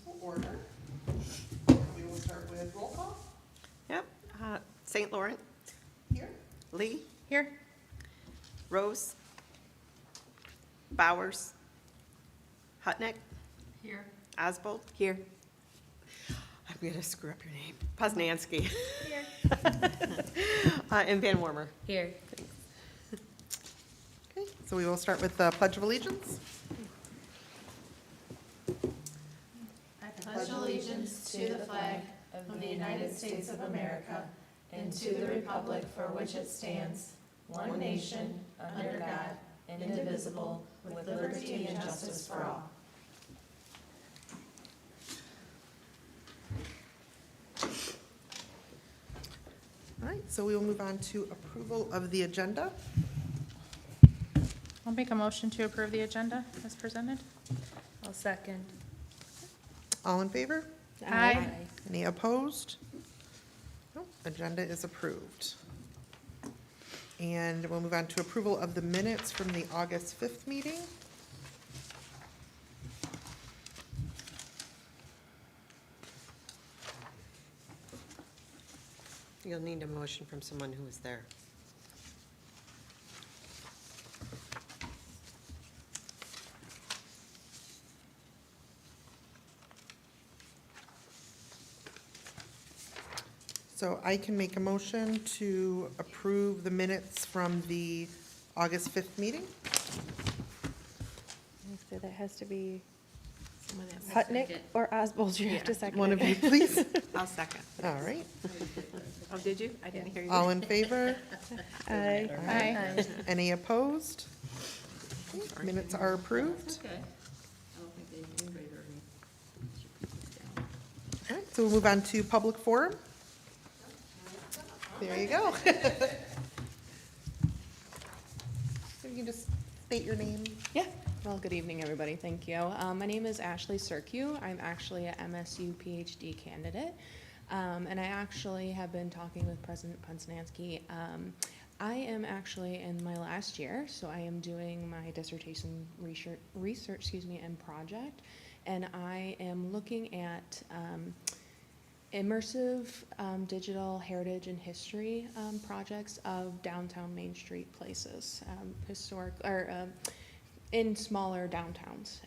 to order. We will start with roll call. Yep. St. Laurent. Here. Lee. Here. Rose. Bowers. Hutnick. Here. Osbold. Here. I'm going to screw up your name. Poznansky. Here. And Van Warmer. Here. Okay, so we will start with the Pledge of Allegiance. I pledge allegiance to the flag of the United States of America and to the republic for which it stands, one nation, under God, indivisible, with liberty and justice for all. All right, so we will move on to approval of the agenda. I'll make a motion to approve the agenda as presented. I'll second. All in favor? Aye. Any opposed? No, agenda is approved. And we'll move on to approval of the minutes from the August 5th meeting. You'll need a motion from someone who was there. So I can make a motion to approve the minutes from the August 5th meeting. So that has to be Someone else. Hutnick or Osbold, you have to second One it. of you, please. I'll second. All right. Oh, did you? I didn't hear you. All in favor? Aye. Aye. Any opposed? Okay, minutes are approved. Okay. I don't think anybody heard me. All right, so we'll move on to public forum. There you go. So you can just state your name. Yeah, well, good evening, everybody, thank you. My name is Ashley Serkiu. I'm actually a MSU PhD candidate, and I actually have been talking with President Poznansky. I am actually in my last year, so I am doing my dissertation research, and project, and I am looking at immersive digital heritage and history projects of downtown Main Street places, historic or in smaller downtowns.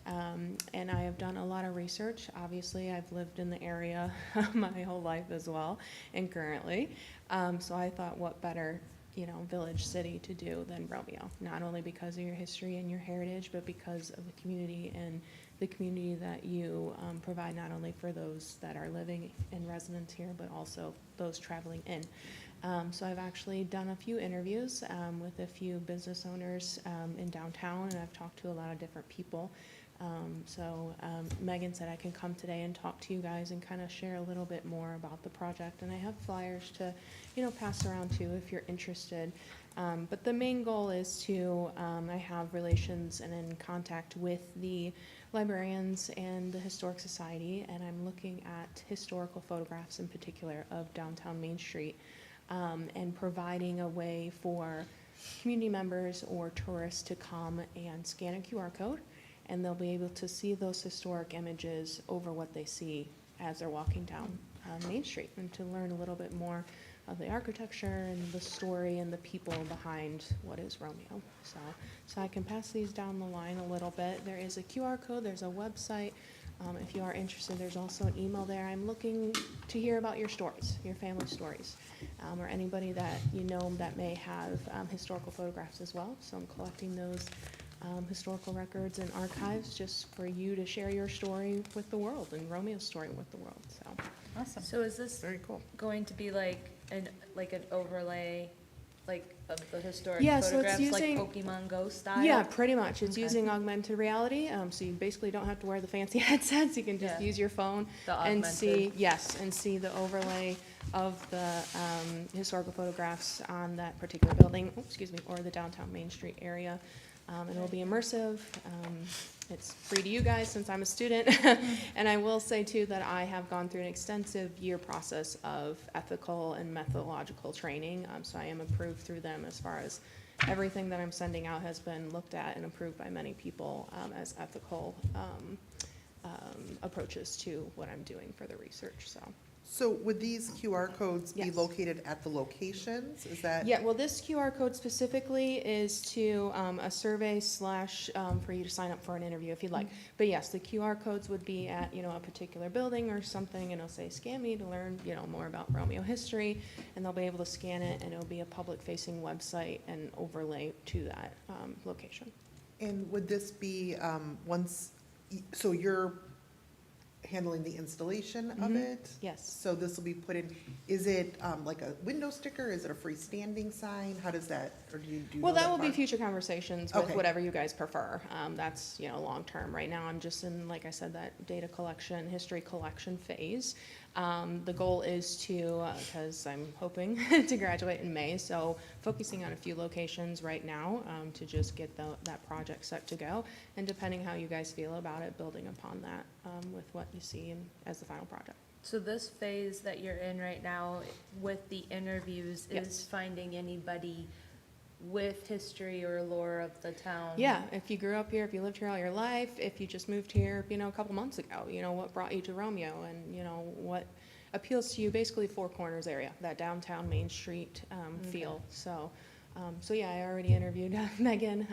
And I have done a lot of research. Obviously, I've lived in the area my whole life as well, and currently. So I thought, what better, village city to do than Romeo? Not only because of your history and your heritage, but because of the community and the community that you provide, not only for those that are living in residence here, but also those traveling in. So I've actually done a few interviews with a few business owners in downtown, and I've talked to a lot of different people. So Megan said I can come today and talk to you guys and kind of share a little bit more about the project, and I have flyers to, pass around too if you're interested. But the main goal is to, I have relations and in contact with the librarians and the Historic Society, and I'm looking at historical photographs in particular of downtown Main Street, and providing a way for community members or tourists to come and scan a QR code, and they'll be able to see those historic images over what they see as they're walking down Main Street, and to learn a little bit more of the architecture and the story and the people behind what is Romeo. So I can pass these down the line a little bit. There is a QR code, there's a website. If you are interested, there's also an email there. I'm looking to hear about your stories, your family stories, or anybody that you know that may have historical photographs as well. So I'm collecting those historical records and archives just for you to share your story with the world and Romeo's story with the world. So Awesome. So is this Very cool. going to be like an overlay, of the historic Yeah, so it's photographs, using- like Pokemon Go style? yeah, pretty much. It's Okay. using augmented reality. So you basically don't have to wear the fancy headsets. You can just Yeah. use your phone The and augmented. see the overlay of the historical photographs on that particular building, or the downtown Main Street area. And it'll be immersive. It's free to you guys since I'm a student. And I will say too that I have gone through an extensive year process of ethical and methodological training. So I am approved through them as far as everything that I'm sending out has been looked at and approved by many people as ethical approaches to what I'm doing for the research, so. So would these QR codes be Yes. located at the locations? Is that? Yeah, well, this QR code specifically is to a survey slash for you to sign up for an interview if you'd like. But yes, the QR codes would be at, a particular building or something, and it'll say, scan me to learn, more about Romeo history, and they'll be able to scan it, and it'll be a public-facing website and overlay to that location. And would this be so you're handling the installation of Mhm. it? Yes. So this will be put in, is it like a window sticker? Is it a freestanding sign? How does that, or do you do? Well, know that will be part? future conversations with Okay. whatever you guys prefer. That's, long-term. Right now, I'm just in, like I said, that data collection, history collection phase. The goal is to, because I'm hoping to graduate in May, so focusing on a few locations right now to just get that project set to go. And depending how you guys feel about it, building upon that with what you see as the final project. So this phase that you're in right now with the interviews Yes. is finding anybody with history or lore of the town? Yeah, if you grew up here, if you lived here all your life, if you just moved here, a couple months ago, what brought you to Romeo and, what appeals to you, basically Four Corners area, that downtown Main Street feel. So yeah, I already interviewed Megan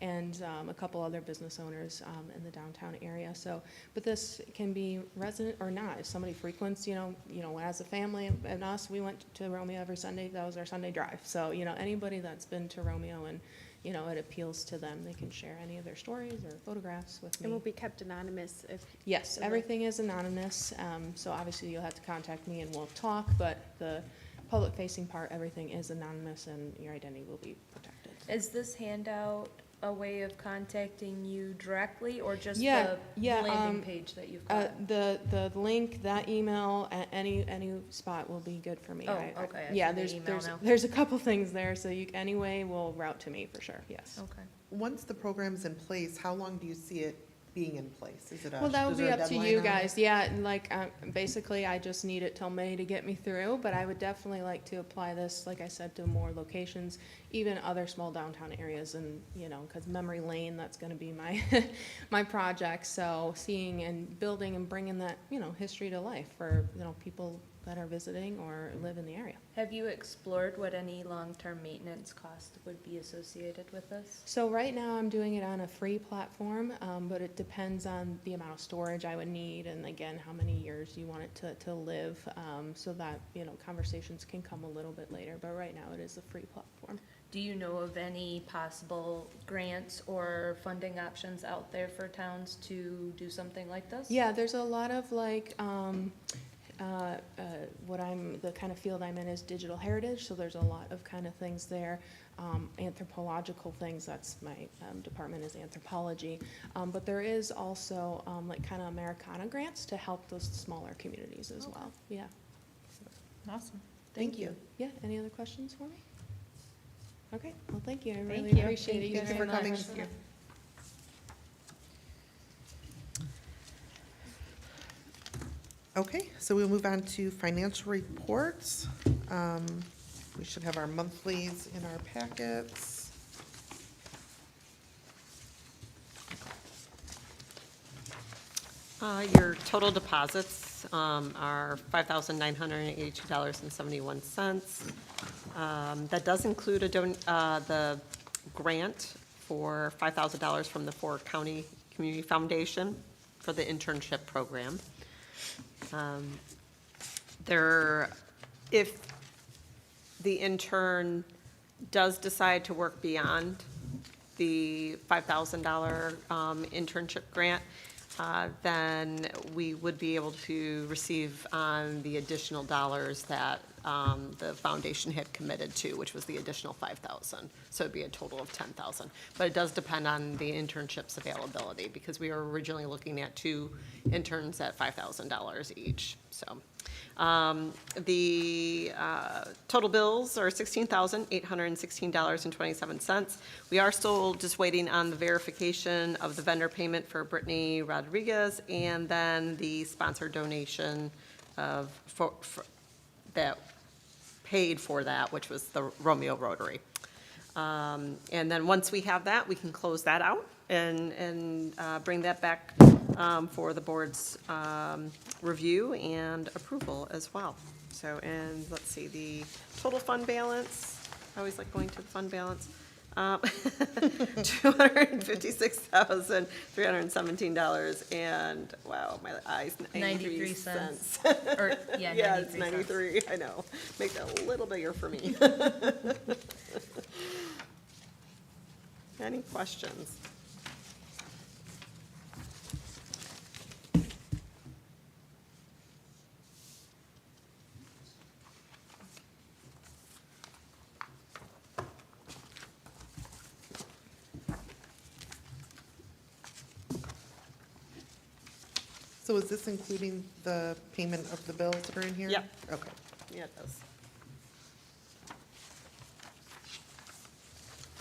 and a couple other business owners in the downtown area. So, but this can be resident or not. If somebody frequents, as a family and us, we went to Romeo every Sunday. That was our Sunday drive. So, anybody that's been to Romeo and, it appeals to them, they can share any of their stories or photographs with me. It will be kept anonymous if. Yes, Okay. everything is anonymous, so obviously you'll have to contact me and we'll talk, but the public-facing part, everything is anonymous and your identity will be protected. Is this handout a way of contacting you directly or just Yeah, the yeah, landing page that you've got? The link, that email, any spot will be good for me. Oh, I- okay, I Yeah, see the there's, email there's, now. there's a couple things there, so anyway will route to me for sure, yes. Okay. Once the program's in place, how long do you see it being in place? Is it Well, that would is be there a up to deadline you on it? guys, yeah, and basically, I just need it till May to get me through, but I would definitely like to apply this, like I said, to more locations, even other small downtown areas, and, because Memory Lane, that's gonna be my, my project, so seeing and building and bringing that, history to life for, people that are visiting or live in the area. Have you explored what any long-term maintenance cost would be associated with this? So right now, I'm doing it on a free platform, but it depends on the amount of storage I would need, and again, how many years you want it to live, so that, conversations can come a little bit later, but right now, it is a free platform. Do you know of any possible grants or funding options out there for towns to do something like this? Yeah, there's a lot of the kind of field I'm in is digital heritage, so there's a lot of kind of things there. Anthropological things, that's my department is anthropology. But there is also kind of Americana grants to help those smaller communities as well. Yeah. Awesome. Thank you. Yeah, any other questions for me? Okay, well, thank you. I really you. appreciate it. Thank you for coming. Okay, so we'll move on to financial reports. We should have our monthlies in our packets. Your total deposits are $5,982.71. That does include the grant for $5,000 from the Fort County Community Foundation for the internship program. If the intern does decide to work beyond the $5,000 internship grant, then we would be able to receive the additional dollars that the foundation had committed to, which was the additional $5,000. So it'd be a total of $10,000. But it does depend on the internship's availability, because we were originally looking at 2 interns at $5,000 each. So the total bills are $16,816.27. We are still just waiting on the verification of the vendor payment for Brittany Rodriguez, and then the sponsor donation of that paid for that, which was the Romeo Rotary. And then once we have that, we can close that out and bring that back for the board's review and approval as well. So, and let's see, the total fund balance, I always like going to the fund balance. $256,317, and wow, my eyes, 93 cents. Or, yeah, Yeah, it's 93 cents. 93, I know. Make that a little bigger for me. Any questions? So is this including the payment of the bills that are in here? Yep. Okay. Yeah, it does.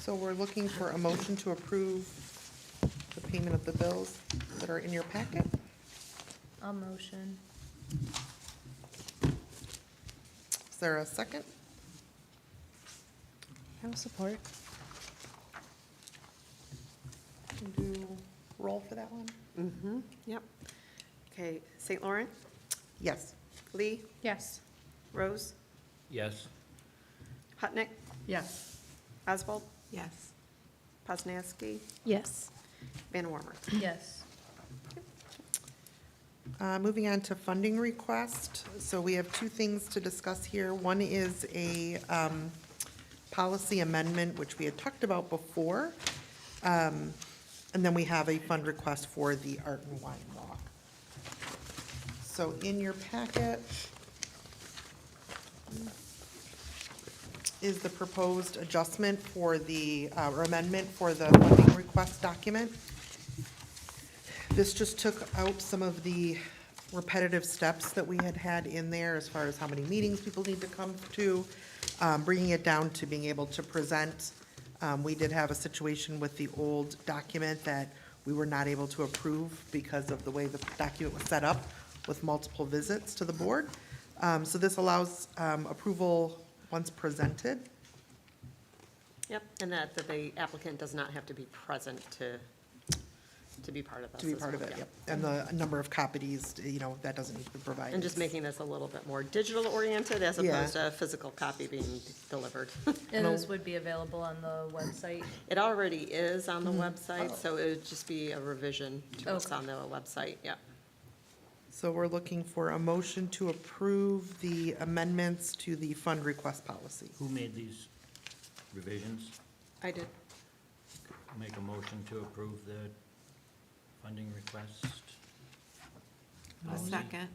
So we're looking for a motion to approve the payment of the bills that are in your packet. I'll motion. Is there a second? I will support. Can do roll for that one? Mm-hmm, yep. Okay, St. Laurent, Yes. Lee, Yes. Rose, Yes. Hutnick, Yes. Oswald, Yes. Poznanski, Yes. Van Warmer. Yes. Moving on to funding request. So we have two things to discuss here. One is a policy amendment, which we had talked about before. And then we have a fund request for the Art and Wine Walk. So in your packet is the proposed adjustment for the, or amendment for the funding request document. This just took out some of the repetitive steps that we had had in there as far as how many meetings people need to come to, bringing it down to being able to present. We did have a situation with the old document that we were not able to approve because of the way the document was set up with multiple visits to the board. So this allows approval once presented. Yep, and that the applicant does not have to be present to be part of this. To be as part of well, it, yeah. yep. And the number of copies, that doesn't need to be provided. And just making this a little bit more digital oriented as Yeah. opposed to a physical copy being delivered. And those would be available on the website? It already is on the Oh. website, so it would just be a revision to what's Okay. on the website, yeah. So we're looking for a motion to approve the amendments to the fund request policy. Who made these revisions? I did. Make a motion to approve the funding request. A second.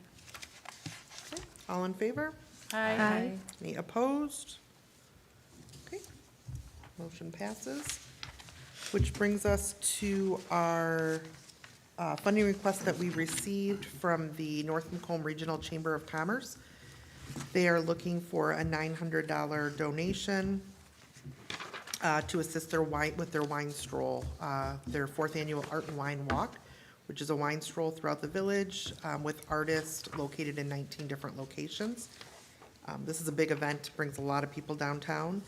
All in favor? Aye. Any opposed? Okay, motion passes. Which brings us to our funding request that we received from the North Macomb Regional Chamber of Commerce. They are looking for a $900 donation to assist with their wine stroll, their fourth annual Art and Wine Walk, which is a wine stroll throughout the village with artists located in 19 different locations. This is a big event, brings a lot of people downtown,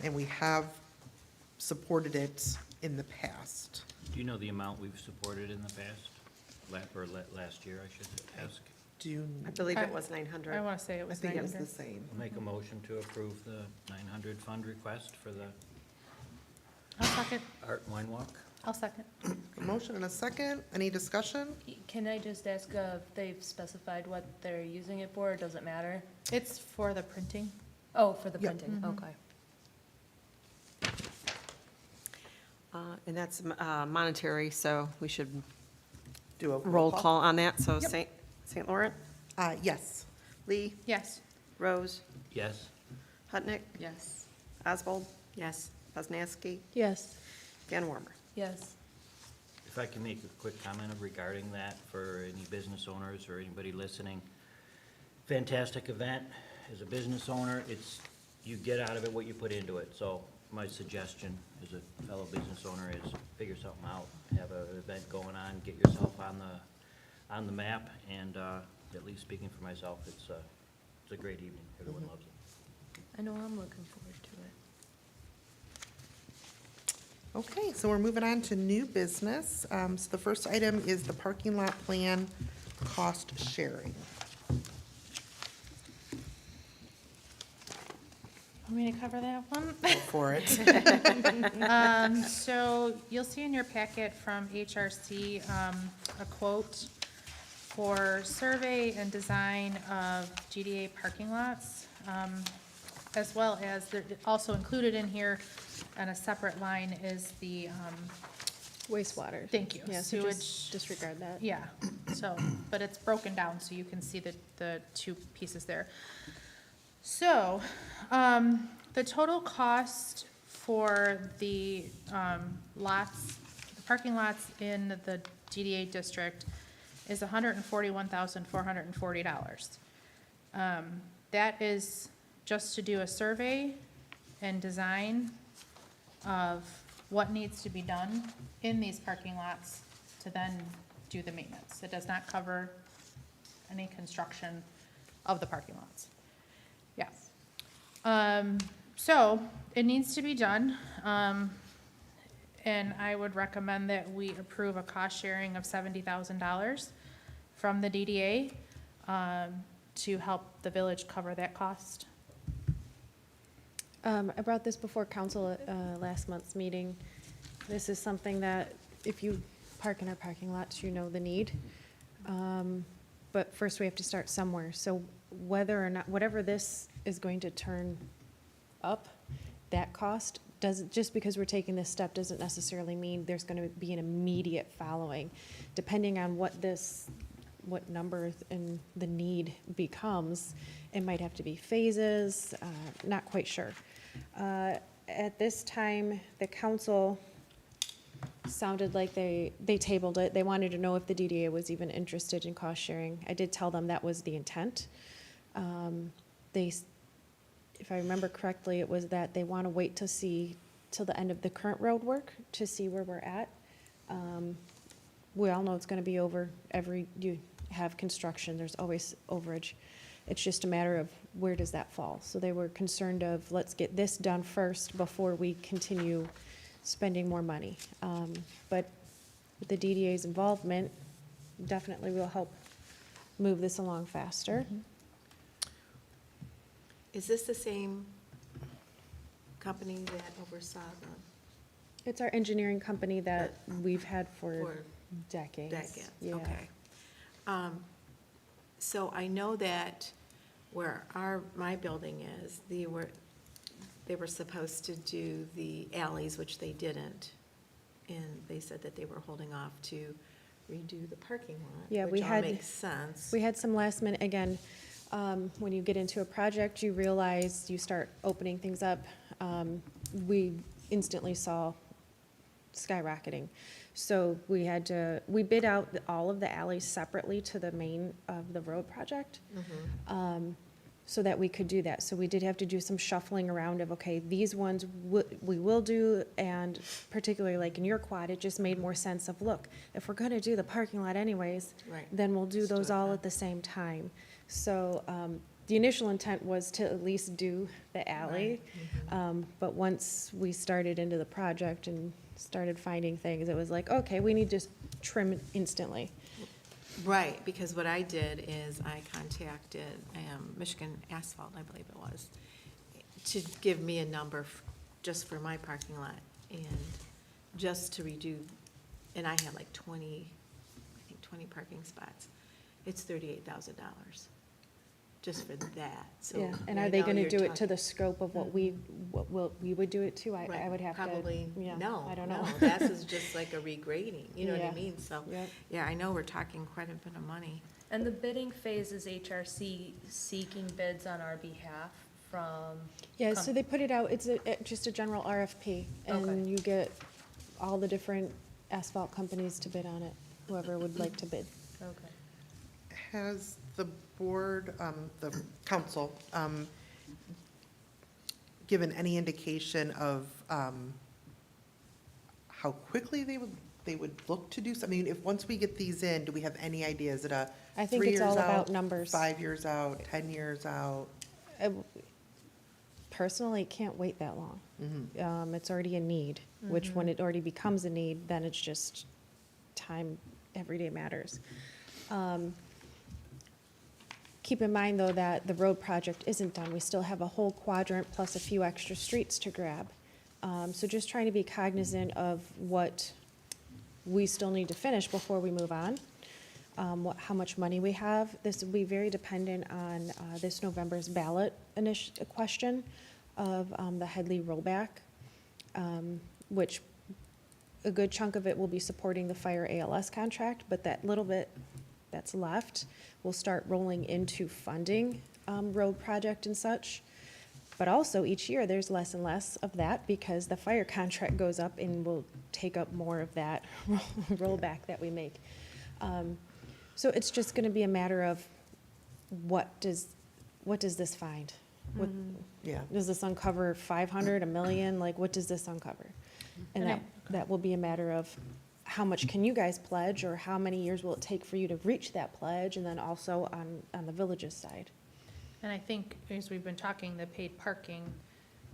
and we have supported it in the past. Do you know the amount we've supported in the past? Last year, I should ask. I believe it was 900. I want to say it I was think it was the 900. same. I'll make a motion to approve the 900 fund request for the I'll second. Art and Wine Walk. I'll second. A motion and a second, any discussion? Can I just ask if they've specified what they're using it for, or does it matter? It's for the printing. Oh, for the Yep. printing, okay. And that's monetary, so we should Do a roll call on that. So Yep. St. Laurent, Yes. Lee, Yes. Rose, Yes. Hutnick, Yes. Oswald, Yes. Poznanski, Yes. Van Warmer. Yes. If I can make a quick comment regarding that for any business owners or anybody listening. Fantastic event. As a business owner, you get out of it what you put into it. So my suggestion as a fellow business owner is figure something out, have an event going on, get yourself on the map, and at least speaking for myself, it's a great evening. Everyone loves it. I know I'm looking forward to it. Okay, so we're moving on to new business. So the first item is the parking lot plan cost sharing. Want me to cover that one? Go for it. So you'll see in your packet from HRC, a quote for survey and design of GDA parking lots, as well as, also included in here on a separate line is the, Wastewater. thank you, Yeah, so sewage. just disregard that. Yeah, so, but it's broken down, so you can see the two pieces there. So, the total cost for the, lots, the parking lots in the GDA district is $141,440. That is just to do a survey and design of what needs to be done in these parking lots to then do the maintenance. It does not cover any construction of the parking lots. Yeah. So it needs to be done. And I would recommend that we approve a cost sharing of $70,000 from the DDA, to help the village cover that cost. I brought this before council at last month's meeting. This is something that if you park in our parking lots, you know the need. But first we have to start somewhere. So whether or not, whatever this is going to turn up, that cost, doesn't, just because we're taking this step doesn't necessarily mean there's going to be an immediate following. Depending on what number and the need becomes, it might have to be phases, not quite sure. At this time, the council sounded like they tabled it. They wanted to know if the DDA was even interested in cost sharing. I did tell them that was the intent. If I remember correctly, it was that they want to wait to see till the end of the current road work to see where we're at. We all know it's going to be over you have construction, there's always overage. It's just a matter of where does that fall. So they were concerned of, let's get this done first before we continue spending more money. But with the DDA's involvement, definitely will help move this along faster. Is this the same company that oversaw It's our engineering company that we've had for for decades. decades? Yeah. Okay. So I know that where my building is, they were supposed to do the alleys, which they didn't. And they said that they were holding off to redo the parking lot. Yeah, we which all had- makes sense. We had some last minute, again, when you get into a project, you realize, you start opening things up. We instantly saw skyrocketing. So we bid out all of the alleys separately to the main of the road project, so that we could do that. So we did have to do some shuffling around of, okay, these ones we will do, and particularly like in your quad, it just made more sense of, look, if we're gonna do the parking lot anyways, Right. then we'll do Let's do those it all now. at the same time. So the initial intent was to at least do the alley. But once we started into the project and started finding things, it was like, okay, we need to trim it instantly. Right, because what I did is I contacted Michigan Asphalt, I believe it was, to give me a number just for my parking lot, and just to redo, and I had like 20 parking spots. It's $38,000, just for that, so. Yeah, and I are they know gonna you're do it to talking- the scope of what we would do it to? I Right, would have to. Probably, Yeah, no, I don't know. no, this is just like a regrading, you know what I Yeah. mean? So, Yep. yeah, I know we're talking quite a bit of money. And the bidding phase is HRC seeking bids on our behalf from? Yeah, so they put it out, it's just a general RFP, and Okay. you get all the different asphalt companies to bid on it, whoever would like to bid. Okay. Has the board, the council, given any indication of how quickly they would look to do something? If, once we get these in, do we have any idea? Is it a I think 3 it's years all about out, numbers. 5 years out, 10 years out? personally can't wait that long. It's already a need, which when it already becomes a need, then it's just time, every day matters. Keep in mind, though, that the road project isn't done. We still have a whole quadrant plus a few extra streets to grab. So just trying to be cognizant of what we still need to finish before we move on. How much money we have. This will be very dependent on this November's ballot question of the Headley rollback, which a good chunk of it will be supporting the fire ALS contract, but that little bit that's left will start rolling into funding road project and such. But also each year, there's less and less of that because the fire contract goes up and will take up more of that rollback that we make. So it's just gonna be a matter of what does this find? What, Yeah. does this uncover 500, $1 million? Like, what does this uncover? And that will be a matter of how much can you guys pledge, or how many years will it take for you to reach that pledge? And then also on the village's side. And I think, as we've been talking, the paid parking,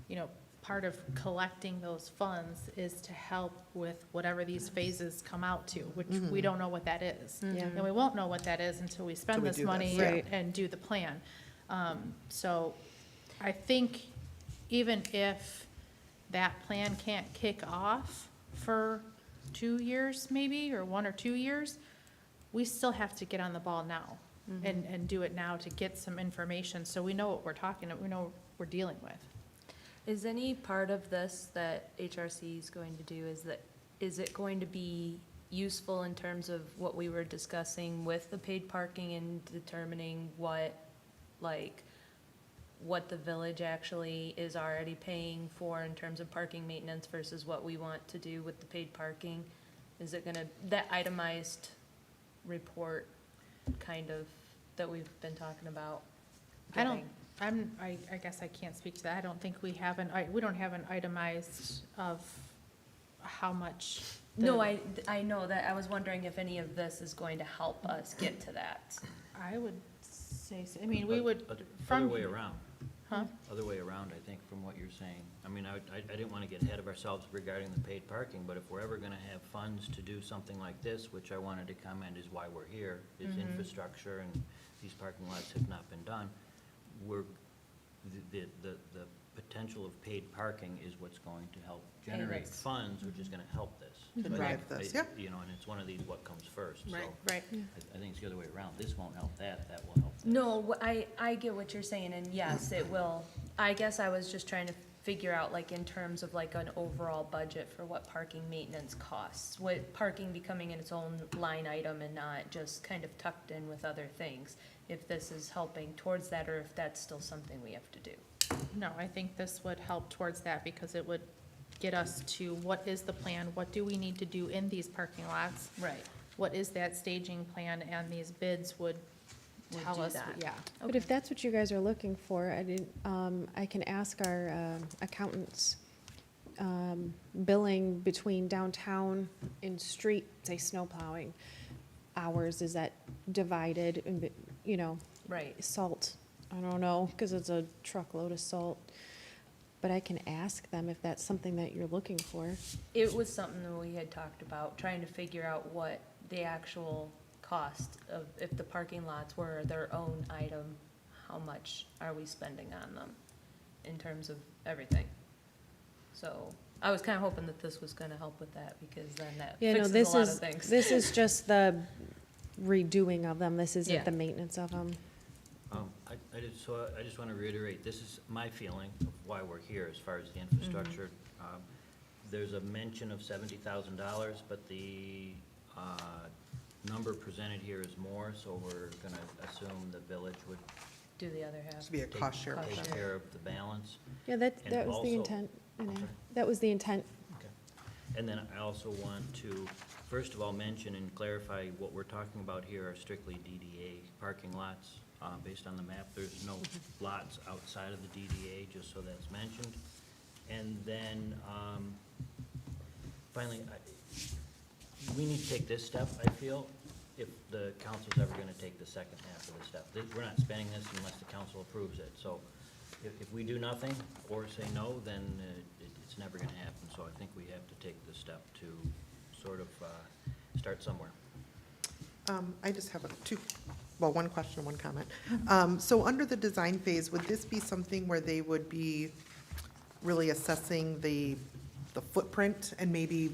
you know, part of collecting those funds is to help with whatever these phases come out to, which we don't know what that is. Yeah. And we won't know what that is until we spend Till we this do money this, Right. and do the plan. So I think even if that plan can't kick off for 2 years maybe, or 1 or 2 years, we still have to get on the ball now and do it now to get some information, so we know what we're talking, we know what we're dealing with. Is any part of this that HRC is going to do, is it going to be useful in terms of what we were discussing with the paid parking and determining what the village actually is already paying for in terms of parking maintenance versus what we want to do with the paid parking? Is it gonna, that itemized report kind of that we've been talking about? I guess I can't speak to that. I don't think we don't have an itemized of how much. No, I know that. I was wondering if any of this is going to help us get to that. I would say, so. I mean, we would, Other from. way around. Huh? Other way around, I think, from what you're saying. I mean, I didn't want to get ahead of ourselves regarding the paid parking, but if we're ever going to have funds to do something like this, which I wanted to comment is why we're here, is infrastructure, and these parking lots have not been done. The potential of paid parking is what's going to help generate this. funds, which is going to help this. To So I drive think, this, yep. You know, and it's one of these, what comes first, so. Right. I think it's the other way around. This won't help that, that will help this. No, I get what you're saying, and yes, it will. I guess I was just trying to figure out, like, in terms of like an overall budget for what parking maintenance costs. With parking becoming its own line item and not just kind of tucked in with other things. If this is helping towards that, or if that's still something we have to do. No, I think this would help towards that because it would get us to what is the plan? What do we need to do in these parking lots? Right. What is that staging plan? And these bids would Would tell do us, that. yeah. But if that's what you guys are looking for, I can ask our accountants, billing between downtown and street, say snow plowing, hours, is that divided, and, you know, Right. salt, I don't know, because it's a truckload of salt. But I can ask them if that's something that you're looking for. It was something that we had talked about, trying to figure out what the actual cost of, if the parking lots were their own item, how much are we spending on them in terms of everything? So I was kind of hoping that this was going to help with that, because then that Yeah, no, fixes a lot of things. this is just the redoing of them, this Yeah. isn't the maintenance of them. I just want to reiterate, this is my feeling of why we're here as far as the infrastructure. There's a mention of $70,000, but the number presented here is more, so we're going to assume the village would Do the other half. To be a cost share. Cost take share. care of the balance. Yeah, that And was the also- intent, Renee. Okay. That was the intent. Okay. And then I also want to, first of all, mention and clarify what we're talking about here are strictly DDA parking lots. Based on the map, there's no lots outside of the DDA, just so that's mentioned. And then, finally, we need to take this step, I feel, if the council's ever gonna take the second half of the step. We're not spending this unless the council approves it, so if we do nothing or say no, then it's never gonna happen. So I think we have to take the step to sort of start somewhere. I just have one question, one comment. So under the design phase, would this be something where they would be really assessing the footprint and maybe,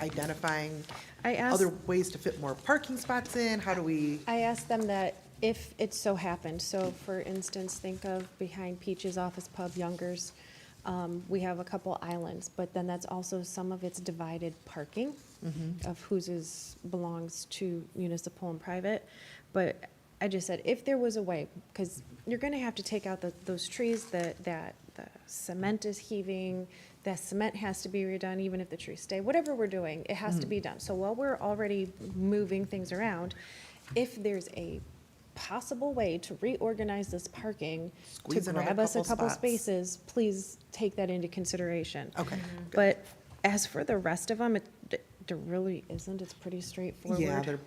identifying I asked, other ways to fit more parking spots in? How do we? I asked them that if it so happened, so for instance, think of behind Peach's Office Pub, Younger's, we have a couple islands, but then that's also some of it's divided parking of whose belongs to municipal and private. But I just said, if there was a way, because you're gonna have to take out those trees, that the cement is heaving, that cement has to be redone, even if the trees stay, whatever we're doing, it has to be done. So while we're already moving things around, if there's a possible way to reorganize this parking, to Squeeze another grab us a couple couple spots. spaces, please take that into consideration. Okay. good. But as for the rest of them, there really isn't, it's pretty straightforward. Yeah, they're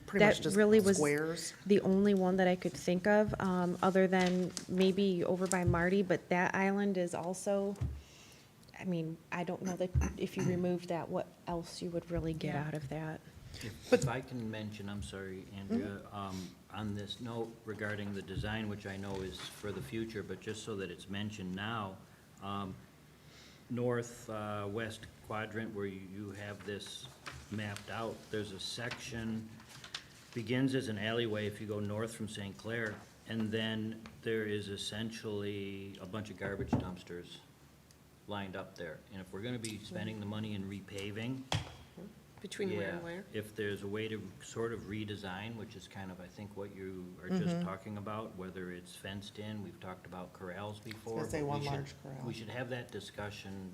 pretty much That just really was squares. the only one that I could think of, other than maybe over by Marty, but that island is also, I mean, I don't know that if you removed that, what else you would really get out of that. If I can mention, I'm sorry, Andrea, on this note regarding the design, which I know is for the future, but just so that it's mentioned now, north-west quadrant where you have this mapped out, there's a section, begins as an alleyway if you go north from St. Clair, and then there is essentially a bunch of garbage dumpsters lined up there. And if we're gonna be spending the money in repaving, Between where yeah, and where? if there's a way to sort of redesign, which is kind of, I think, what you are just talking about, whether it's fenced in, we've talked about corrals before. say but we one should- large corral. We should have that discussion.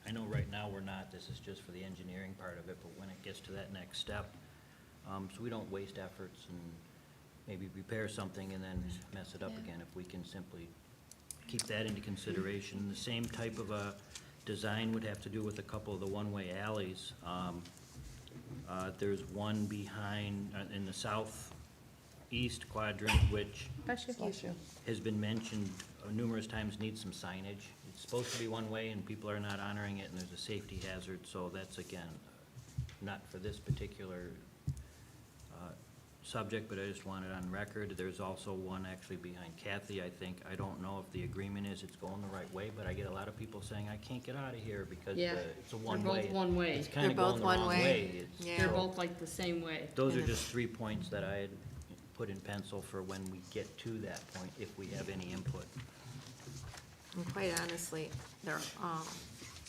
I know right now we're not, this is just for the engineering part of it, but when it gets to that next step, so we don't waste efforts and maybe repair something and then mess it up again, if we can simply keep that into consideration. The same type of a design would have to do with a couple of the one-way alleys. There's one behind, in the southeast quadrant, which Bless you. has been mentioned numerous times, needs some signage. It's supposed to be one-way and people are not honoring it, and there's a safety hazard, so that's, again, not for this particular subject, but I just want it on record. There's also one actually behind Kathy, I think. I don't know if the agreement is it's going the right way, but I get a lot of people saying, I can't get out of here because Yeah, it's a they're one-way. both one way. It's kind of They're going both the one wrong way. way. It's- Yeah. They're so both like the same way. Those are just 3 points that I had put in pencil for when we get to that point, if we have any input. And quite honestly, they're all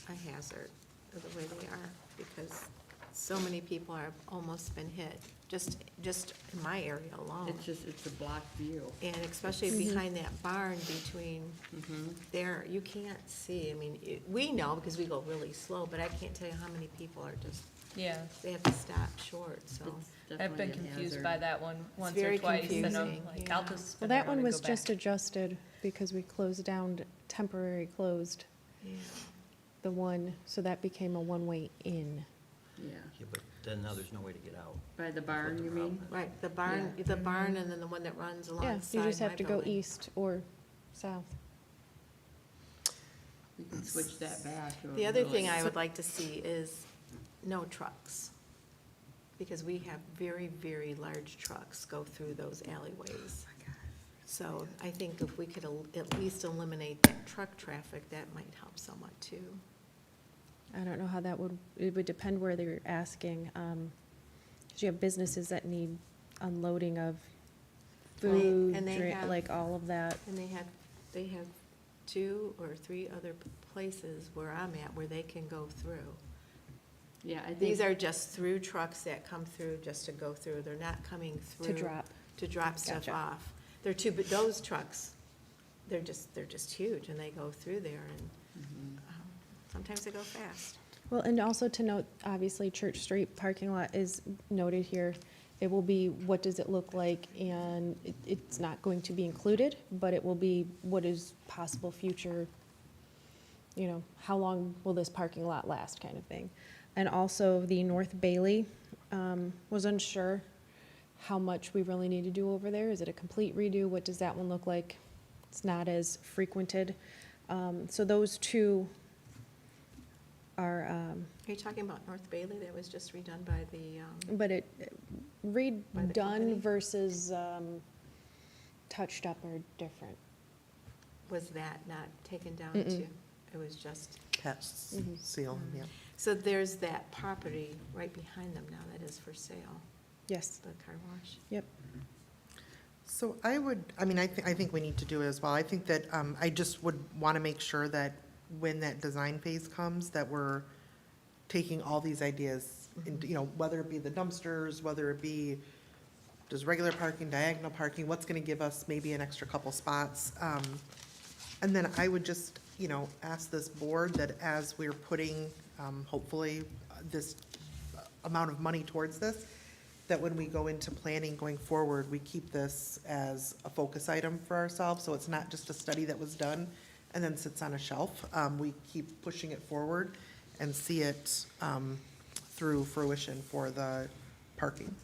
a hazard of the way they are, because so many people have almost been hit, just in my area alone. It's a block view. And especially behind that barn between there, you can't see, I mean, we know because we go really slow, but I can't tell you how many people are just, Yeah, they have to stop short, so. It's I've been definitely a confused hazard. by that one once or very twice, and I'm confusing, like, I'll yeah. just Well, spin that around one and was go just back. adjusted because we closed down, temporary closed Yeah. the one, so that became a one-way in. Yeah, Yeah, but then now there's no way to get out. by the barn, the you problem mean? is. Right, the barn and then the one that runs Yeah, alongside you just my have to go building. east or south. You can switch that back. or The other really- thing I would like to see is no trucks, because we have very, very large trucks go through those alleyways. So I think if we could at least eliminate that truck traffic, that might help somewhat too. I don't know how that would, it would depend where they're asking. 'Cause you have businesses that need unloading of food, and they drink, have- like all of that. And they have 2 or 3 other places where I'm at where they can go through. Yeah, I think. These are just through trucks that come through just to go through. They're not coming through. To drop stuff Gotcha. off. But those trucks, they're just huge, and they go through there, and sometimes they go fast. Well, and also to note, obviously, Church Street parking lot is noted here. It will be, what does it look like, and it's not going to be included, but it will be what is possible future, how long will this parking lot last, kind of thing. And also, the North Bailey, was unsure how much we really need to do over there. Is it a complete redo? What does that one look like? it's not as frequented. So those two are, Are you talking about North Bailey that was just redone by the, but it, By the company? redone versus touched up are different. was that not taken down Mm-mm. too? It was just, Pests, Mhm. seal, yeah. so there's that property right behind them now that is for sale, Yes, the car wash. yep. So I would, I mean, I think we need to do it as well. I think that, I just would want to make sure that when that design phase comes, that we're taking all these ideas, into, you know, whether it be the dumpsters, whether it be just regular parking, diagonal parking, what's going to give us maybe an extra couple spots. And then I would just, you know, ask this board that as we're putting, hopefully, this amount of money towards this, that when we go into planning going forward, we keep this as a focus item for ourselves, so it's not just a study that was done and then sits on a shelf. We keep pushing it forward and see it through fruition for the parking.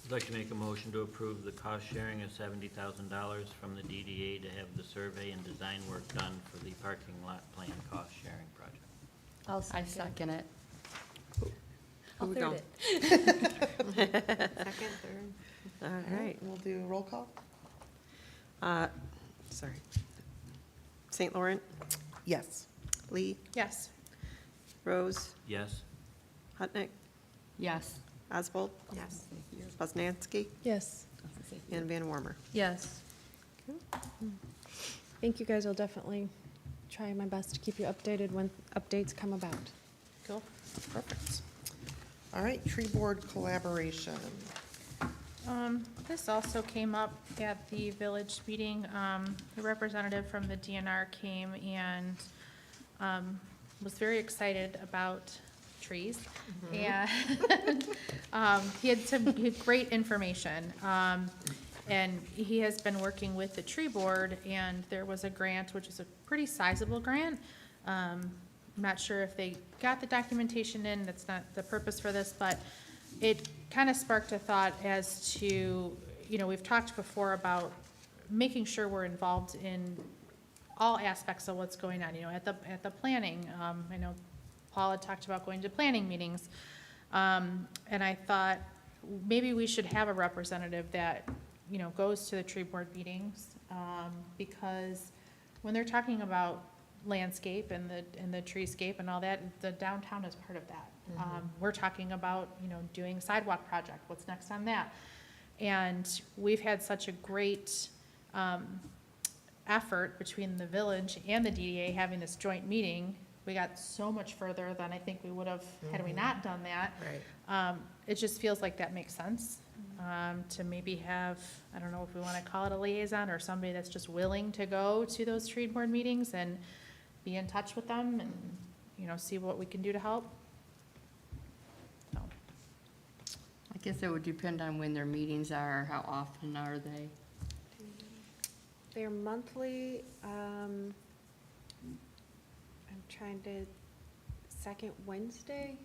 I'd like to make a motion to approve the cost sharing of $70,000 from the DDA to have the survey and design work done for the parking lot plan cost sharing project. I'll I second. second it. I'll Who we third going? it. Second, third? All right. We'll do roll call? Sorry. St. Laurent, Yes. Lee, Yes. Rose, Yes? Hutnick, Yes. Oswald, Yes. Poznanski, Yes. and Van Wormer. Yes. Thank you, guys. I'll definitely try my best to keep you updated when updates come about. Cool. Perfect. All right, tree board collaboration. This also came up at the village meeting. The representative from the DNR came and, was very excited about trees. And, he had great information. And he has been working with the tree board, and there was a grant, which is a pretty sizable grant. I'm not sure if they got the documentation in, that's not the purpose for this, but it kind of sparked a thought as to, you know, we've talked before about making sure we're involved in all aspects of what's going on, you know, at the planning. I know Paul had talked about going to planning meetings. And I thought maybe we should have a representative that, you know, goes to the tree board meetings, because when they're talking about landscape and the treescape and all that, the downtown is part of that. We're talking about, you know, doing sidewalk project, what's next on that? And we've had such a great, effort between the village and the DDA having this joint meeting. We got so much further than I think we would have had we not done that. Right. It just feels like that makes sense, to maybe have, I don't know if we want to call it a liaison or somebody that's just willing to go to those tree board meetings and be in touch with them and, you know, see what we can do to help. So, I guess it would depend on when their meetings are, how often are they? They're monthly, I'm trying to, second Wednesday,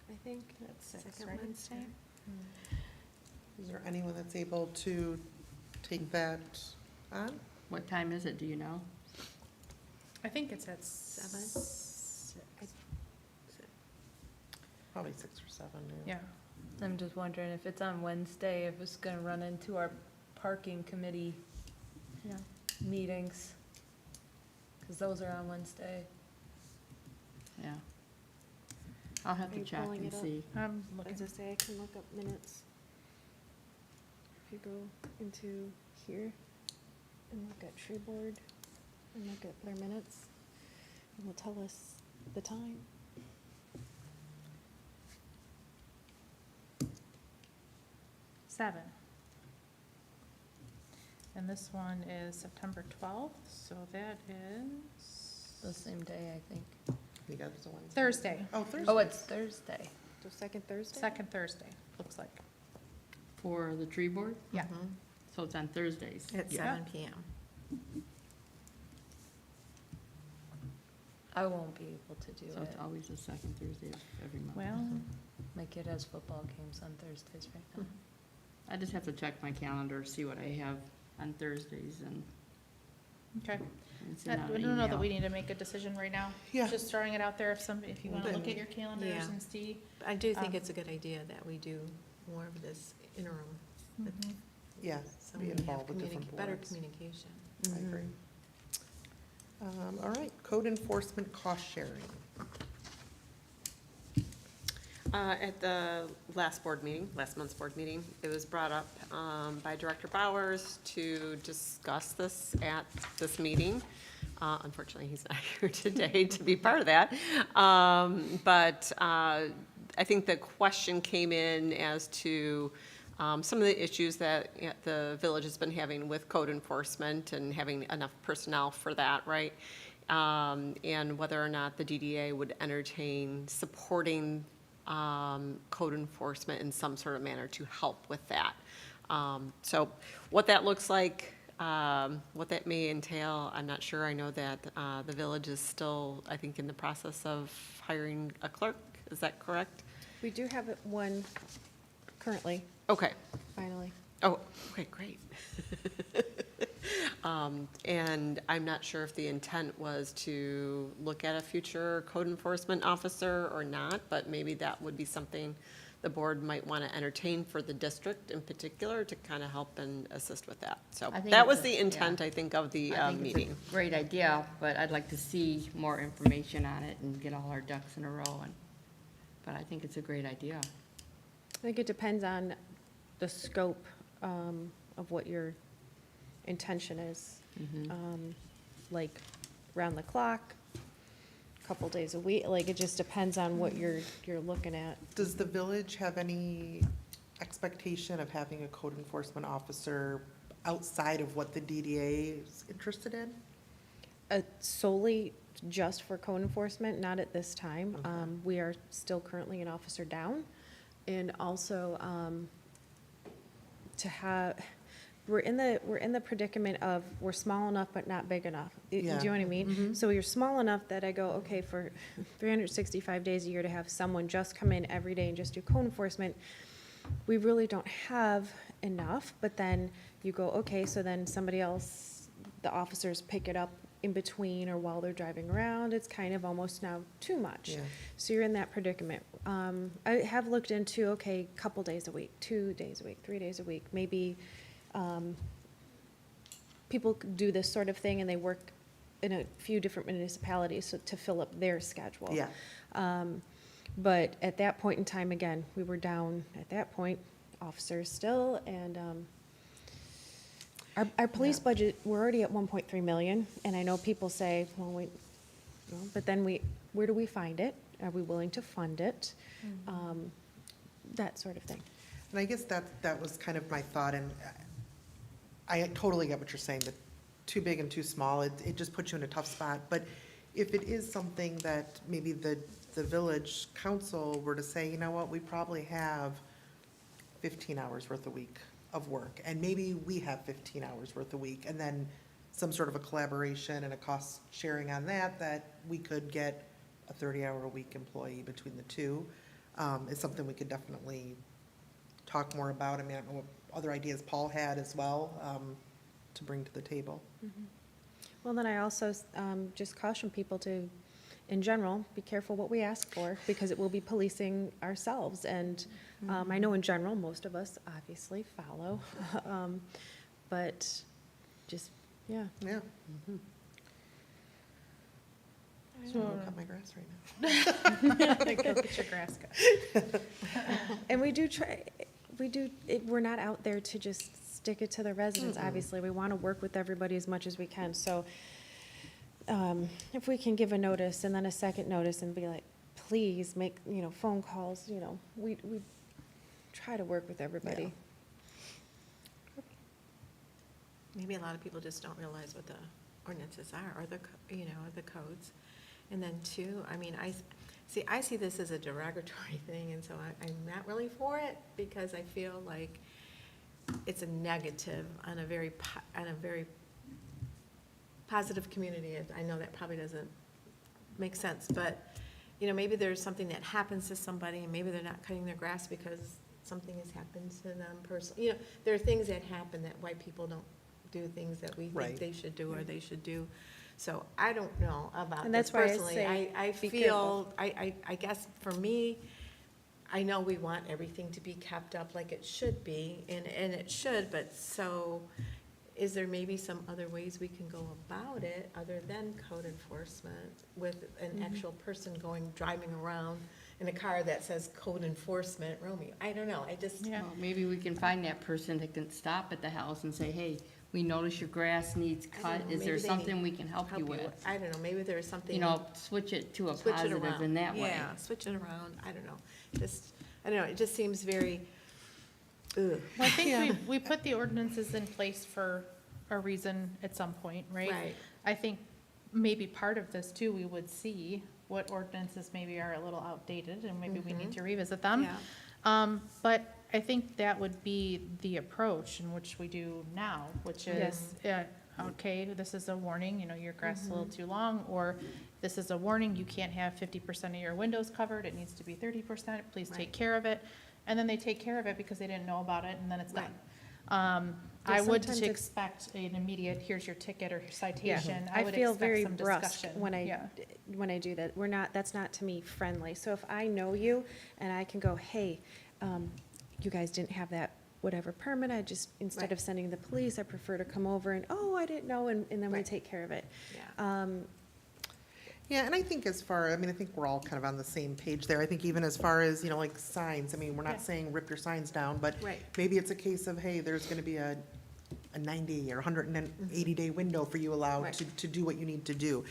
I think. that's six, Second right? Wednesday? Is there anyone that's able to take that on? What time is it, do you know? I think it's at Seven? Probably 6 or 7, Yeah. I'm just wondering if it's on Wednesday, if it's gonna run into our parking committee Yeah. meetings. Cause those are on Wednesday. Yeah. I'll have Are to you check pulling and it up? see. I'm I looking. was gonna say, I can look up minutes. If you go into here and look at tree board and look at their minutes, it will tell us the time. Seven. And this one is September 12th, so that is The same day, I think. You got it as a Wednesday? Thursday, Oh, Thursday. Oh, it's Thursday. So second Thursday? second Thursday, looks like. For the tree board? Yeah. So it's on Thursdays? At Yeah. 7 PM. I won't be able to do So it. it's always the second Thursday of every month. Well, My kid has football games on Thursdays right now. I just have to check my calendar, see what I have on Thursdays and Okay. send out I an don't know that email. we need to make a decision right now. Yeah. Just throwing it out there if you wanna But- look at your calendars Yeah. and see. I do think Um, it's a good idea that we do more of this interim, Mhm. Yeah, so be we have involved with different better boards. communication. I agree. All right, code enforcement cost sharing. At the last month's board meeting, it was brought up by Director Bowers to discuss this at this meeting. Unfortunately, he's not here today to be part of that. But I think the question came in as to some of the issues that the village has been having with code enforcement and having enough personnel for that, right? And whether or not the DDA would entertain supporting code enforcement in some sort of manner to help with that. So what that looks like, what that may entail, I'm not sure. I know that the village is still, I think, in the process of hiring a clerk. Is that correct? We do have one currently, Okay. finally. Oh, okay, great. And I'm not sure if the intent was to look at a future code enforcement officer or not, but maybe that would be something the board might want to entertain for the district in particular to kind of help and assist with that. So I think that it's was a- the intent, yeah. I think, of the I think it's meeting. a great idea, but I'd like to see more information on it and get all our ducks in a row. But I think it's a great idea. I think it depends on the scope of what your intention is. Like round the clock, couple days a week, like it just depends on what you're looking at. Does the village have any expectation of having a code enforcement officer outside of what the DDA is interested in? Solely just for code enforcement, not at this time. Okay. We are still currently an officer down. And also, to have, we're in the predicament of, we're small enough but not big enough. Do you know what I mean? So you're small enough that I go, okay, for 365 days a year to have someone just come in every day and just do code enforcement, we really don't have enough. But then you go, okay, so then somebody else, the officers pick it up in between or while they're driving around. It's kind of almost now too much. Yeah. So you're in that predicament. I have looked into, okay, couple days a week, 2 days a week, 3 days a week, maybe people do this sort of thing and they work in a few different municipalities to fill up their schedule. Yeah. But at that point in time, again, we were down, at that point, officers still, and our police Yeah. budget, we're already at 1.3 million, and I know people say, well, wait, no, but then where do we find it? Are we willing to fund it? That sort of thing. And I guess that was kind of my thought, and I totally get what you're saying, but too big and too small, it just puts you in a tough spot. But if it is something that maybe the village council were to say, you know what, we probably have 15 hours worth a week of work, and maybe we have 15 hours worth a week, and then some sort of a collaboration and a cost sharing on that we could get a 30-hour-a-week employee between the two, is something we could definitely talk more about. I mean, I don't know what other ideas Paul had as well, to bring to the table. Well, then I also just caution people to, in general, be careful what we ask for, because it will be policing ourselves. And I know in general, most of us obviously follow, but just, yeah. Yeah. I So don't I'll know. cut my grass right now. Go get your grass cut. And we do try, we're not out there to just stick it to the residents, obviously. We want to work with everybody as much as we can. So if we can give a notice and then a second notice and be like, please make, phone calls, we try to work with everybody. Maybe a lot of people just don't realize what the ordinances are, or the codes. And then two, I mean, I see this as a derogatory thing, and so I'm not really for it, because I feel like it's a negative on a very positive community. I know that probably doesn't make sense, but, maybe there's something that happens to somebody, and maybe they're not cutting their grass because something has happened to them personally. There are things that happen that white people don't do things that we think Right. they should do or they should do. So I don't know about And this that's why I personally. say I be feel, I guess for me, I know we want everything to be kept up like it should be, and it should, but so is there maybe some other ways we can go about it other than code enforcement with an actual person driving around in a car that says code enforcement Romeo? I don't know, I just, Yeah. Well, maybe we can find that person that can stop at the house and say, hey, we notice your grass needs I don't cut. know, Is maybe there they something we can help you with? I don't know, maybe there's something. You know, switch it to a Switch it positive around. in that way. Yeah, switch it around, I don't know, I don't know, it just seems very, ugh. Well, I think we put the ordinances in place for a reason at some point, right? Right. I think maybe part of this too, we would see what ordinances maybe are a little outdated and maybe we need to revisit them. Yeah. But I think that would be the approach in which we do now, which is, okay, this is a warning, you know, your grass is a little too long, or this is a warning, you can't have 50% of your windows covered, it needs to be 30%, please take Right. care of it. And then they take care of it because they didn't know about it, and then it's Right. done. Yeah, I would sometimes it's- expect an immediate, here's your ticket or citation. I would feel expect very some brusque discussion. when Yeah. I do that. That's not to me friendly. So if I know you and I can go, hey, you guys didn't have that whatever permit, instead Right. of sending the police, I prefer to come over and, oh, I didn't know, and then we Right. take care of it. Yeah. Yeah, and I think I think we're all kind of on the same page there. I think even as far as, like signs, I mean, we're Yeah. not saying rip your signs down, but Right. maybe it's a case of, hey, there's gonna be a 90 or 180-day window for you allowed Right. to do what you need to do.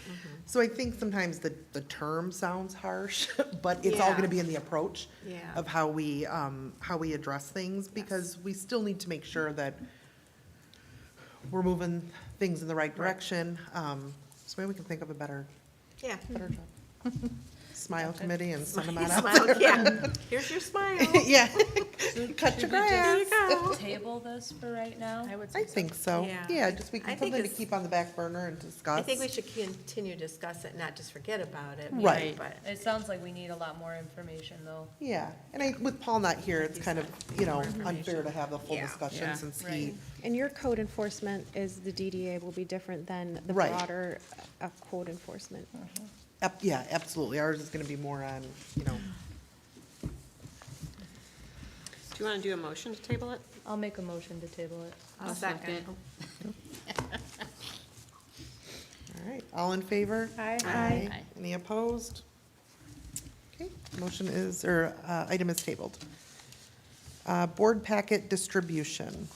So I think sometimes the term sounds harsh, but it's all Yeah. gonna be in the approach Yeah. of how we address things, because we still need to make sure that we're moving things in the right direction. So maybe we can think of a better Yeah. job. Smile committee and send them on out. Smile, yeah, here's your smile. Yeah, Should cut your we just grass. Table this for right now? I would I say so. think so. Yeah. Yeah, just I think something to it's- keep on the back burner and discuss. I think we should continue to discuss it, not just forget about it. Right. But, It sounds like we need a lot more information, though. Yeah, and with Paul not here, it's kind of, More information. unfair to have the full Yeah. discussion Yeah. since he, Right. And your code enforcement is the DDA will be different than the Right. broader code enforcement. yeah, absolutely. Ours is gonna be more on, Do you want to do a motion to table it? I'll make a motion to table it. I'll second. all right, all in favor? Aye. Aye. Any opposed? Okay, item is tabled. Board packet distribution.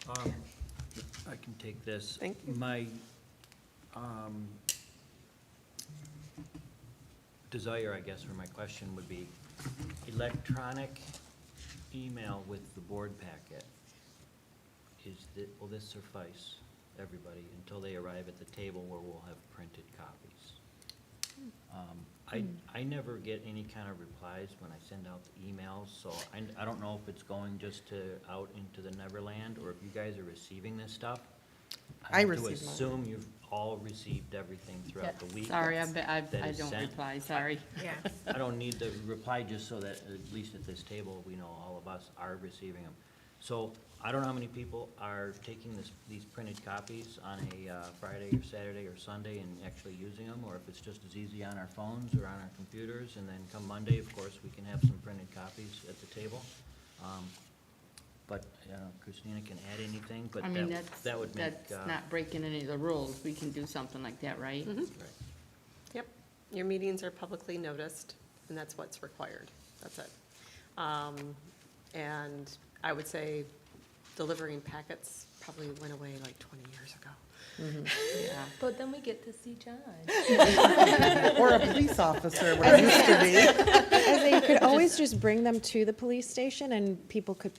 I can take this. Thank you. My desire, I guess, or my question would be electronic email with the board packet. Will this suffice everybody until they arrive at the table where we'll have printed copies? I never get any kind of replies when I send out the emails, so I don't know if it's going just out into the Neverland, or if you guys are receiving this stuff. I have received to mine. assume you've all received everything throughout the week. Sorry, I that is don't sent. reply, sorry. Yeah. I don't need the reply, just so that at least at this table, we know all of us are receiving them. So I don't know how many people are taking these printed copies on a Friday or Saturday or Sunday and actually using them, or if it's just as easy on our phones or on our computers, and then come Monday, of course, we can have some printed copies at the table. But Christina can add anything, but I mean, that would make. that's not breaking any of the rules. We can do something like that, right? Mhm. Right. Yep. Your meetings are publicly noticed, and that's what's required. That's it. And I would say delivering packets probably went away like 20 years ago. Yeah. But then we get to see John. Or a police officer, what it used to be. As they could always just bring them to the police station and people could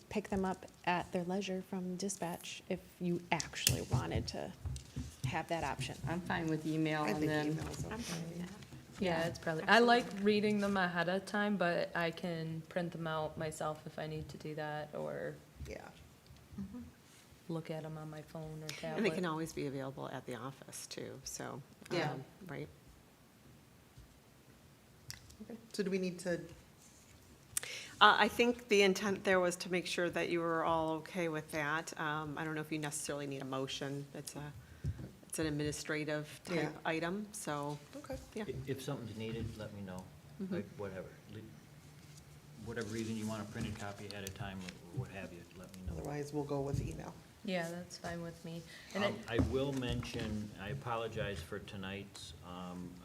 pick them up at their leisure from dispatch if you actually wanted to have that option. I'm fine with email I and think then, email's okay. I'm fine with that. Yeah, it's probably, I like reading them ahead of time, but I can print them out myself if I need to do that, or Yeah. look at them on my phone or tablet. And they can always be available at the office too, so, Yeah. right? Okay. So do we need to, I think the intent there was to make sure that you were all okay with that. I don't know if you necessarily need a motion. It's an administrative type Yeah. item, so, Okay. yeah. If something's needed, let me know, like, whatever. Whatever reason you want a printed copy ahead of time, or what have you, let me know. Otherwise, we'll go with email. Yeah, that's fine with me. And I will mention, I apologize for tonight's,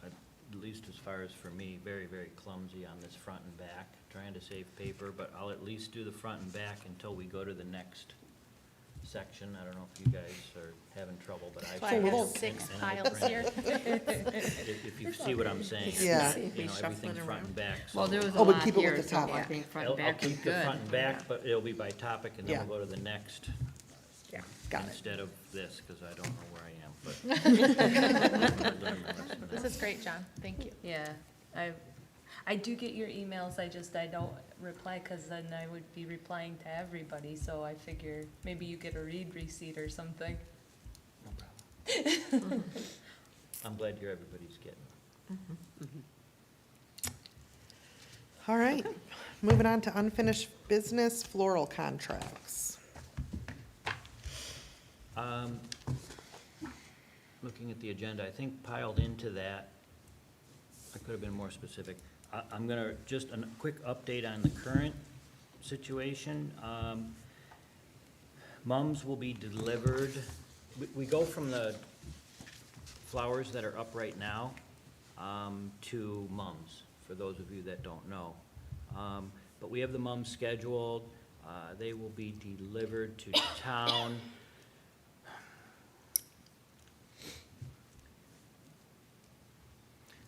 at least as far as for me, very, very clumsy on this front and back, trying to save paper, but I'll at least do the front and back until we go to the next section. I don't know if you guys are having trouble, but I. That's why I have little- 6 and I'll piles print here. it. If you see what I'm saying. Yeah. You know, everything's front and back, so. Well, there was a Oh, but lot keep it with here, the so topic. I think front I'll and back was keep the good. front and back, but it'll be by topic, and then Yeah. we'll go to the next Yeah, got it. instead of this, because I don't know where I am, but. This is great, John, thank you. yeah, I do get your emails, I don't reply, because then I would be replying to everybody, so I figure maybe you get a read receipt or something. No problem. I'm glad you're everybody's getting. All right, moving on to unfinished business floral contracts. Looking at the agenda, I think piled into that, I could have been more specific. I'm gonna, just a quick update on the current situation. Mums will be delivered, we go from the flowers that are up right now, to mums, for those of you that don't know. But we have the mums scheduled, they will be delivered to town.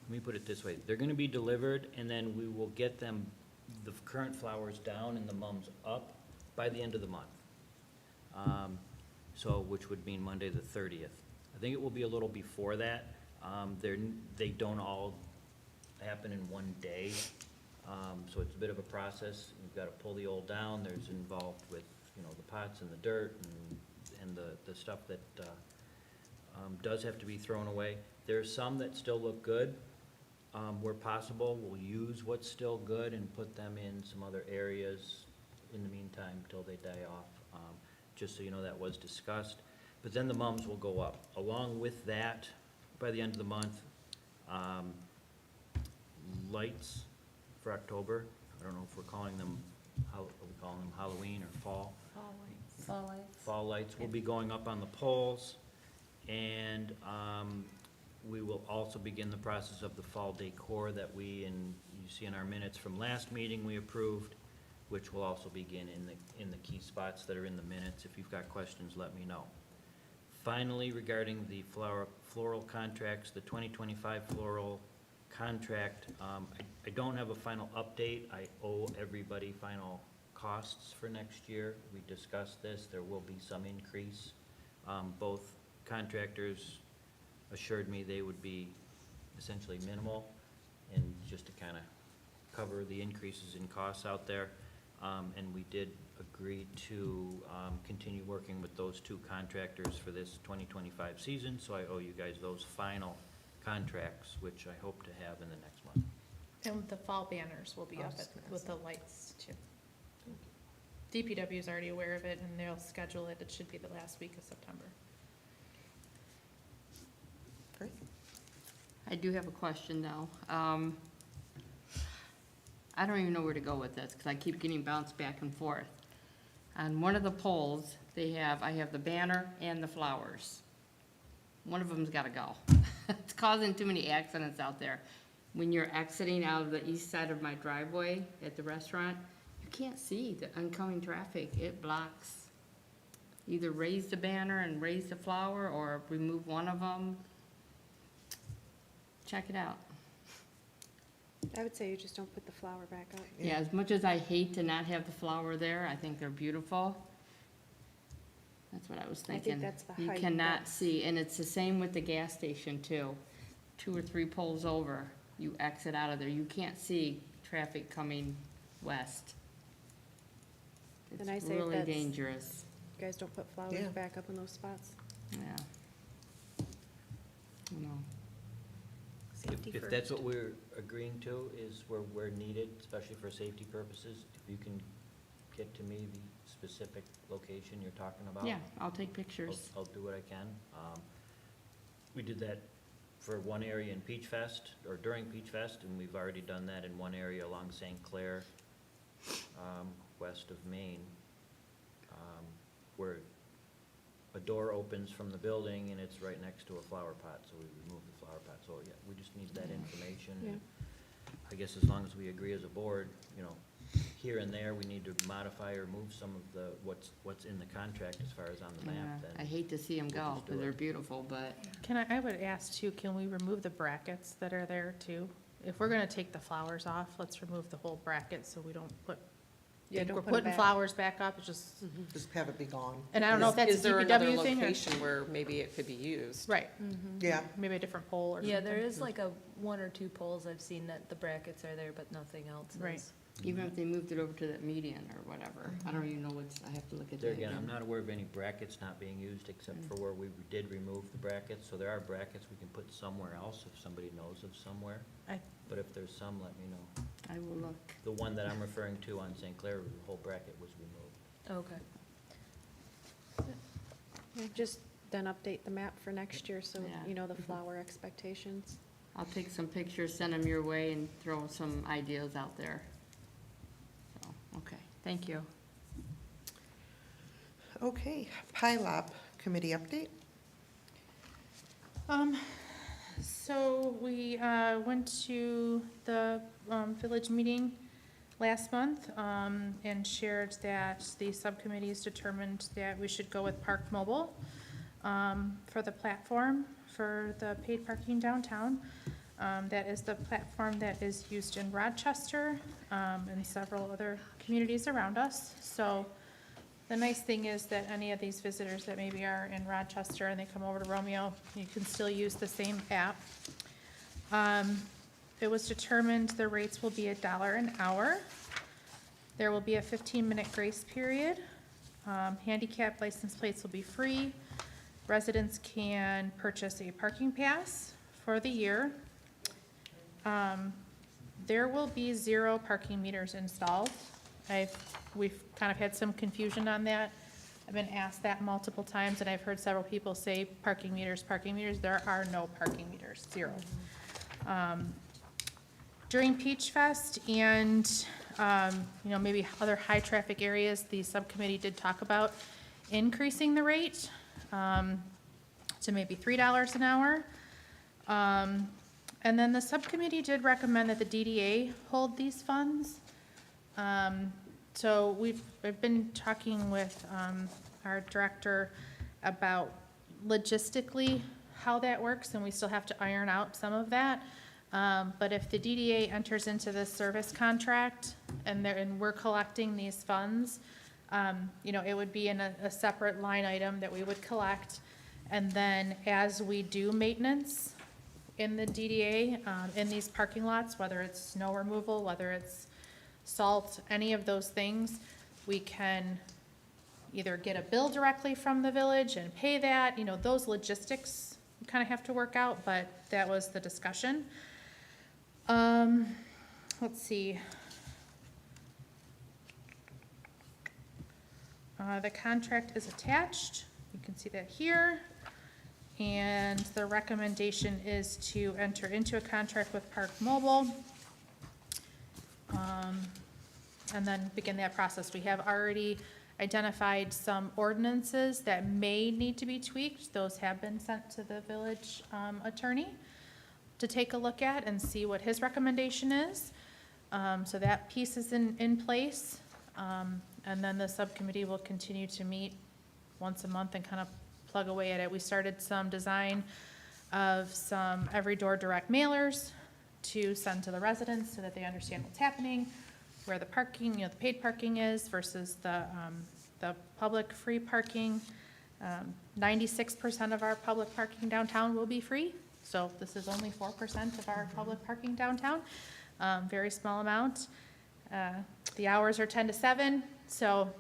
Let me put it this way, they're gonna be delivered, and then we will get them, the current flowers down and the mums up by the end of the month. So, which would mean Monday the 30th. I think it will be a little before that. They don't all happen in one day, so it's a bit of a process. You've gotta pull the old down, there's involved with, you know, the pots and the dirt and the stuff that, does have to be thrown away. There's some that still look good. Where possible, we'll use what's still good and put them in some other areas in the meantime till they die off. Just so you know, that was discussed. But then the mums will go up. Along with that, by the end of the month, lights for October. I don't know if we're calling them, are we calling them Halloween or fall? Fall lights. Fall lights will be going up on the poles, and we will also begin the process of the fall decor that you see in our minutes from last meeting we approved, which will also begin in the key spots that are in the minutes. If you've got questions, let me know. Finally, regarding the floral contracts, the 2025 floral contract, I don't have a final update. I owe everybody final costs for next year. We discussed this. There will be some increase. Both contractors assured me they would be essentially minimal, and just to kind of cover the increases in costs out there. And we did agree to continue working with those two contractors for this 2025 season, so I owe you guys those final contracts, which I hope to have in the next month. And the fall banners will be up with the lights too. DPW is already aware of it, and they'll schedule it, it should be the last week of September. Great. I do have a question though. I don't even know where to go with this, because I keep getting bounced back and forth. On one of the poles, I have the banner and the flowers. One of them's gotta go. It's causing too many accidents out there. When you're exiting out of the east side of my driveway at the restaurant, you can't see the oncoming traffic. It blocks. Either raise the banner and raise the flower, or remove one of them. Check it out. I would say you just don't put the flower back up. Yeah, as much as I hate to not have the flower there, I think they're beautiful. That's what I was I think thinking. that's the You height cannot that- see, and it's the same with the gas station too. 2 or 3 poles over, you exit out of there, you can't see traffic coming west. Then I It's say really that's- dangerous, You guys don't put flowers Yeah. back up in those spots? yeah. You know, Safety If that's first. what we're agreeing to, is where needed, especially for safety purposes, if you can get to me the specific location you're talking about. Yeah, I'll take pictures. I'll do what I can. We did that for one area in Peach Fest, or during Peach Fest, and we've already done that in one area along St. Clair, west of Maine, where a door opens from the building and it's right next to a flower pot, so we remove the flower pot. So, yeah, we just need that information. Yeah. And I guess as long as we agree as a board, you know, here and there, we need to modify or move some of the, what's in the contract as far as on the Yeah, map, then. I hate to see them we'll go, just do because they're it. beautiful, but I would ask too, can we remove the brackets that are there too? If we're gonna take the flowers off, let's remove the whole bracket so we don't put, Yeah, think don't we're put 'em putting back. flowers back up, it's just, Just have it be gone. and I don't know if that's Is a there another DPW thing or. location where maybe it could be used? Right, Yeah, maybe a different pole or something. Yeah, there is like a one or two poles I've seen that the brackets are there, but nothing else Right. is. even if they moved it over to that median or whatever, I don't even know what's, I have to look at that There again. again, I'm not aware of any brackets not being used except for where we did remove the brackets. So there are brackets we can put somewhere else if somebody knows of somewhere. I- But if there's some, let me know. I will look. The one that I'm referring to on St. Clair, the whole bracket was removed. Okay. Yeah, just then update the map for next year, so Yeah. you know the flower expectations. I'll take some pictures, send them your way, and throw some ideas out there. So, okay, thank you. okay. PILOP committee update. So we went to the village meeting last month and shared that the subcommittees determined that we should go with Park Mobile for the platform for the paid parking downtown. That is the platform that is used in Rochester and several other communities around us. So the nice thing is that any of these visitors that maybe are in Rochester and they come over to Romeo, you can still use the same app. It was determined the rates will be $1 an hour. There will be a 15-minute grace period. Handicap license plates will be free. Residents can purchase a parking pass for the year. There will be 0 parking meters installed. We've kind of had some confusion on that. I've been asked that multiple times, and I've heard several people say parking meters, parking meters. There are no parking meters, 0. During Peach Fest and, maybe other high-traffic areas, the subcommittee did talk about increasing the rate to maybe $3 an hour. And then the subcommittee did recommend that the DDA hold these funds. So we've been talking with our director about logistically how that works, and we still have to iron out some of that. But if the DDA enters into this service contract and we're collecting these funds, it would be in a separate line item that we would collect. And then as we do maintenance in the DDA, in these parking lots, whether it's snow removal, whether it's salt, any of those things, we can either get a bill directly from the village and pay that, those logistics kind of have to work out, but that was the discussion. Let's see. The contract is attached, you can see that here. And the recommendation is to enter into a contract with Park Mobile. And then begin that process. We have already identified some ordinances that may need to be tweaked. Those have been sent to the village attorney to take a look at and see what his recommendation is. So that piece is in place. And then the subcommittee will continue to meet once a month and kind of plug away at it. We started some design of some every door direct mailers to send to the residents so that they understand what's happening, where the parking, the paid parking is versus the public free parking. 96% of our public parking downtown will be free, so this is only 4% of our public parking downtown. Very small amount. The hours are 10 to 7, so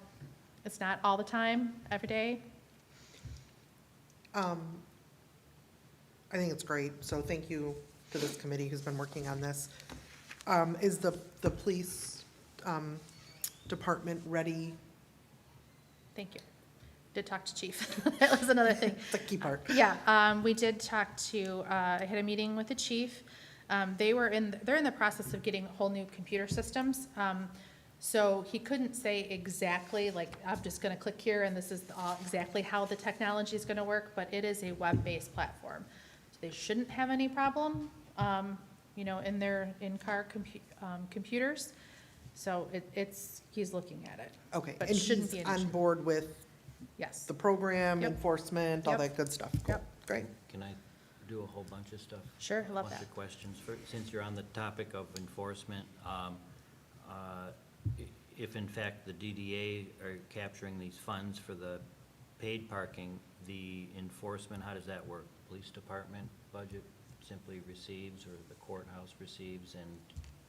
it's not all the time, every day. I think it's great, so thank you to this committee who's been working on this. Is the police department ready? Thank you. Did talk to chief. That was another thing. The key part. Yeah, we did talk to, I had a meeting with the chief. They're in the process of getting whole new computer systems. So he couldn't say exactly, like, I'm just gonna click here and this is exactly how the technology is gonna work, but it is a web-based platform. So they shouldn't have any problem, in their in-car computers. So he's looking at it. Okay, But and shouldn't he's be an on issue. board with Yes. the program, Yep. enforcement, all Yep. that good stuff? Cool. Yep. Great. Can I do a whole bunch of stuff? Sure, I love Bunch that. of questions. Since you're on the topic of enforcement, if in fact the DDA are capturing these funds for the paid parking, the enforcement, how does that work? Police department budget simply receives, or the courthouse receives, and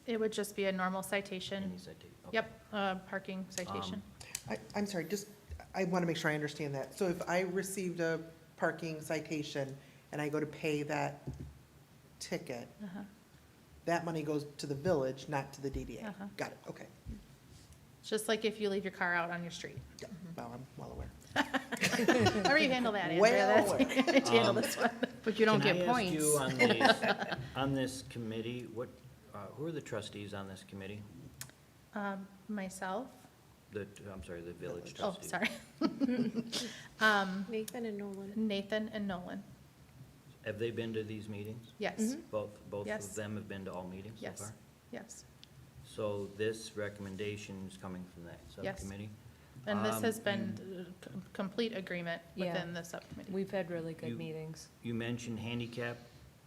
It would just be a normal citation. any citation? Yep, parking citation. I'm sorry, I want to make sure I understand that. So if I received a parking citation and I go to pay that ticket, Uh-huh. that money goes to the village, not to the DDA? Uh-huh. Got it, okay. Just like if you leave your car out on your street. Yeah, well, I'm well aware. However you handle that, Andrea, Well that's, you handle this one. But you don't Can get I points. ask you on this committee, who are the trustees on this committee? Myself, I'm sorry, the village oh, trustees? sorry. Nathan and Nolan. Nathan and Nolan, Have they been to these meetings? yes, Both Yes. of them have been to all meetings so yes, far? yes. So this recommendation is coming from that Yes. subcommittee? And this has You- been complete agreement Yeah. within the subcommittee. We've had really You- good meetings. You mentioned handicap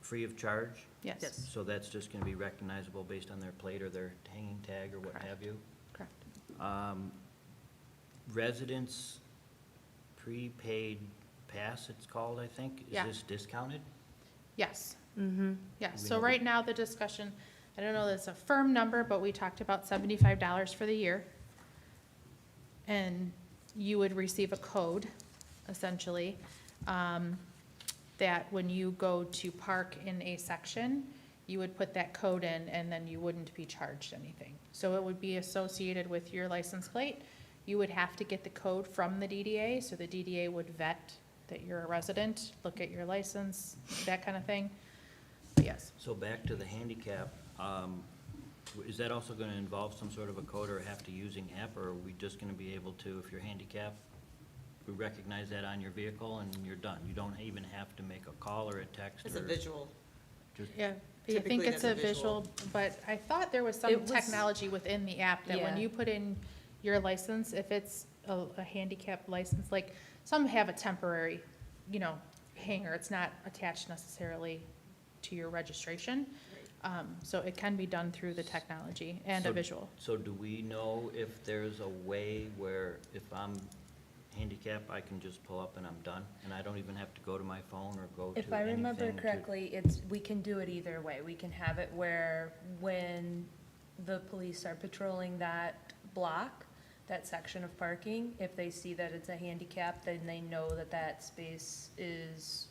free of charge? Yes, So that's just gonna be recognizable based on their plate or their hanging tag or what Correct. have you? correct. Residents prepaid pass, it's called, I think? Yeah. Is this discounted? Yes, Mm-hmm. yes. Do we So know right now, the discussion, I don't know that it's a firm number, but we talked about $75 for the year. And you would receive a code, essentially, that when you go to park in a section, you would put that code in, and then you wouldn't be charged anything. So it would be associated with your license plate. You would have to get the code from the DDA, so the DDA would vet that you're a resident, look at your license, that kind of thing. But yes, So back to the handicap, is that also gonna involve some sort of a code or have to using app, or are we just gonna be able to, if you're handicapped, we recognize that on your vehicle and you're done? You don't even have to make a call or a text It's a or visual. just, yeah, I Typically, think it's that's a a visual. visual, but I thought there was some It was- technology within the app that when Yeah. you put in your license, if it's a handicap license, like, some have a temporary, hanger, it's not attached necessarily to your registration. So it can be done through the technology and a So- visual. so do we know if there's a way where if I'm handicapped, I can just pull up and I'm done? And I don't even have to go to my phone or go to If I remember anything to- correctly, we can do it either way. We can have it where when the police are patrolling that block, that section of parking, if they see that it's a handicap, then they know that that space is,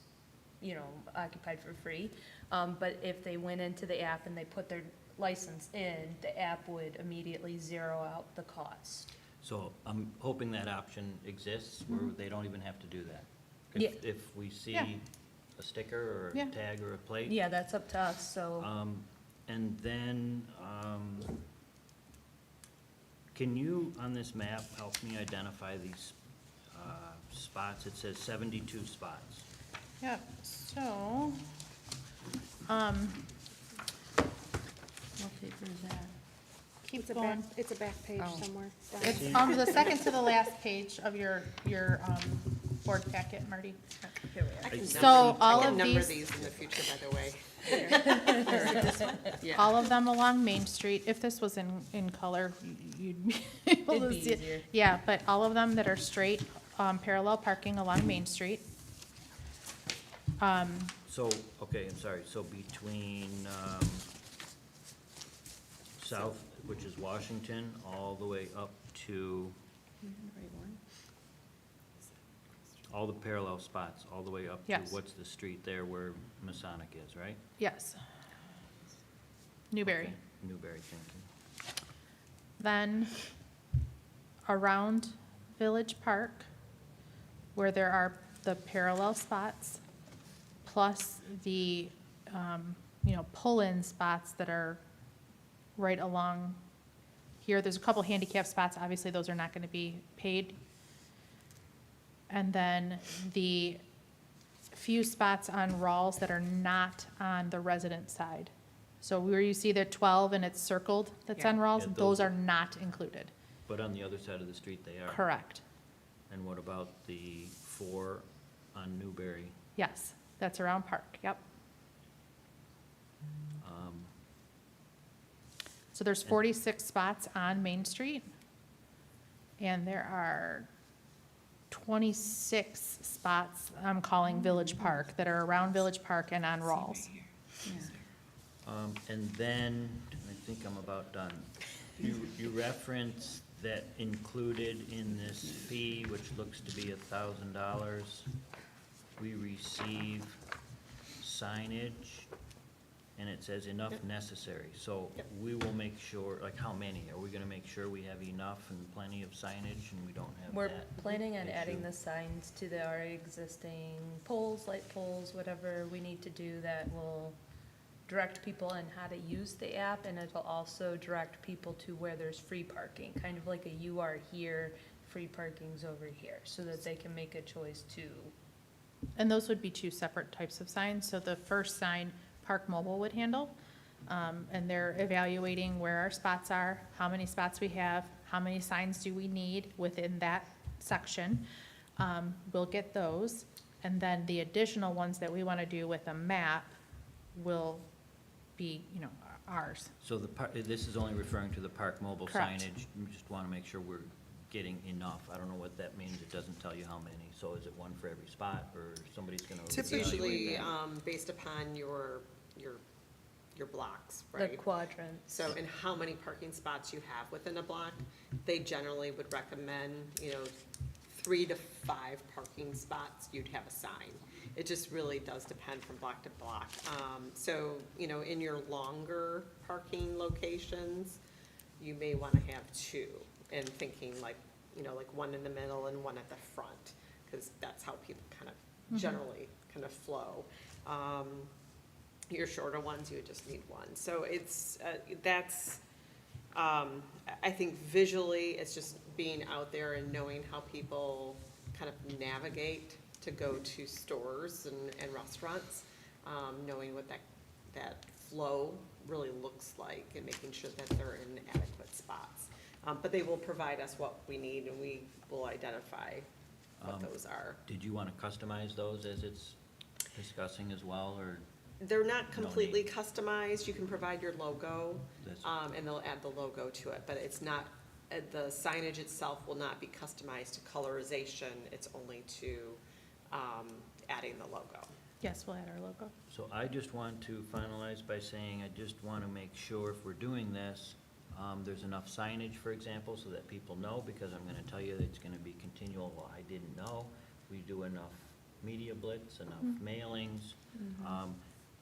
occupied for free. But if they went into the app and they put their license in, the app would immediately zero out the cost. So I'm hoping that option exists where they don't even have to do that. Yeah. If we see Yeah. a sticker or Yeah. a tag or a plate. Yeah, that's up to us, so. And then, can you, on this map, help me identify these spots? It says 72 spots. Yeah, so, What paper is that? It's going. it's a back page Oh. somewhere. down. it's, the second to the last page of your, board packet, Marty. Here we are. So all I of can number these, these in the future, by the way. Yeah. all of them along Main Street, if this was in color, you'd be able It'd to be see it. easier. Yeah, but all of them that are straight, parallel parking along Main Street. So, okay, I'm sorry, so between south, which is Washington, all the way up to, all the parallel spots, all the way up to, Yes. what's the street there where Masonic is, right? Yes, Newberry. Newberry, thank you. Then around Village Park, where there are the parallel spots, plus the, pull-in spots that are right along here. There's a couple handicap spots, obviously those are not gonna be paid. And then the few spots on Rawls that are not on the resident side. So where you see the 12 and it's circled, that's on Yeah. Rawls, Yeah, those those are are- not included. But on the other side of the street, they are. Correct. And what about the 4 on Newberry? Yes, that's around Park, yep. Um, So there's 46 spots on Main Street, and there are 26 spots I'm calling Village Park, that are around Village Park and on Rawls. And then, I think I'm about done. You referenced that included in this fee, which looks to be $1,000, we receive signage, and it says enough necessary. So we will make sure, like how many? Are we gonna make sure we have enough and plenty of signage and we don't have We're that planning on adding issue? the signs to our existing poles, light poles, whatever we need to do that will direct people on how to use the app, and it'll also direct people to where there's free parking, kind of like a you are here, free parking's over here, so that they can make a choice to. And those would be two separate types of signs. So the first sign, Park Mobile would handle, and they're evaluating where our spots are, how many spots we have, how many signs do we need within that section. We'll get those, and then the additional ones that we want to do with a map will be, ours. So this is only referring to the Park Mobile Correct. signage. We just wanna make sure we're getting enough. I don't know what that means. It doesn't tell you how many. So is it one for every spot, or somebody's gonna It's evaluate usually, that? based upon your blocks, The right? quadrants. So, and how many parking spots you have within a block, they generally would recommend, 3 to 5 parking spots, you'd have a sign. It just really does depend from block to block. So, in your longer parking locations, you may wanna have 2, and thinking like one in the middle and one at the front, because that's how people kind of generally kind of flow. Your shorter ones, you would just need 1. So it's, I think visually, it's just being out there and knowing how people kind of navigate to go to stores and restaurants, knowing what that flow really looks like and making sure that they're in adequate spots. But they will provide us what we need, and we will identify what those are. Did you wanna customize those as it's discussing as well, or? They're not No completely need. customized. You can provide your logo, That's- and they'll add the logo to it, but it's not, the signage itself will not be customized to colorization. It's only to, adding the logo. Yes, we'll add our logo. So I just want to finalize by saying, I just want to make sure if we're doing this, there's enough signage, for example, so that people know, because I'm going to tell you that it's going to be continual, well, I didn't know. We do enough media blitz, enough mailings.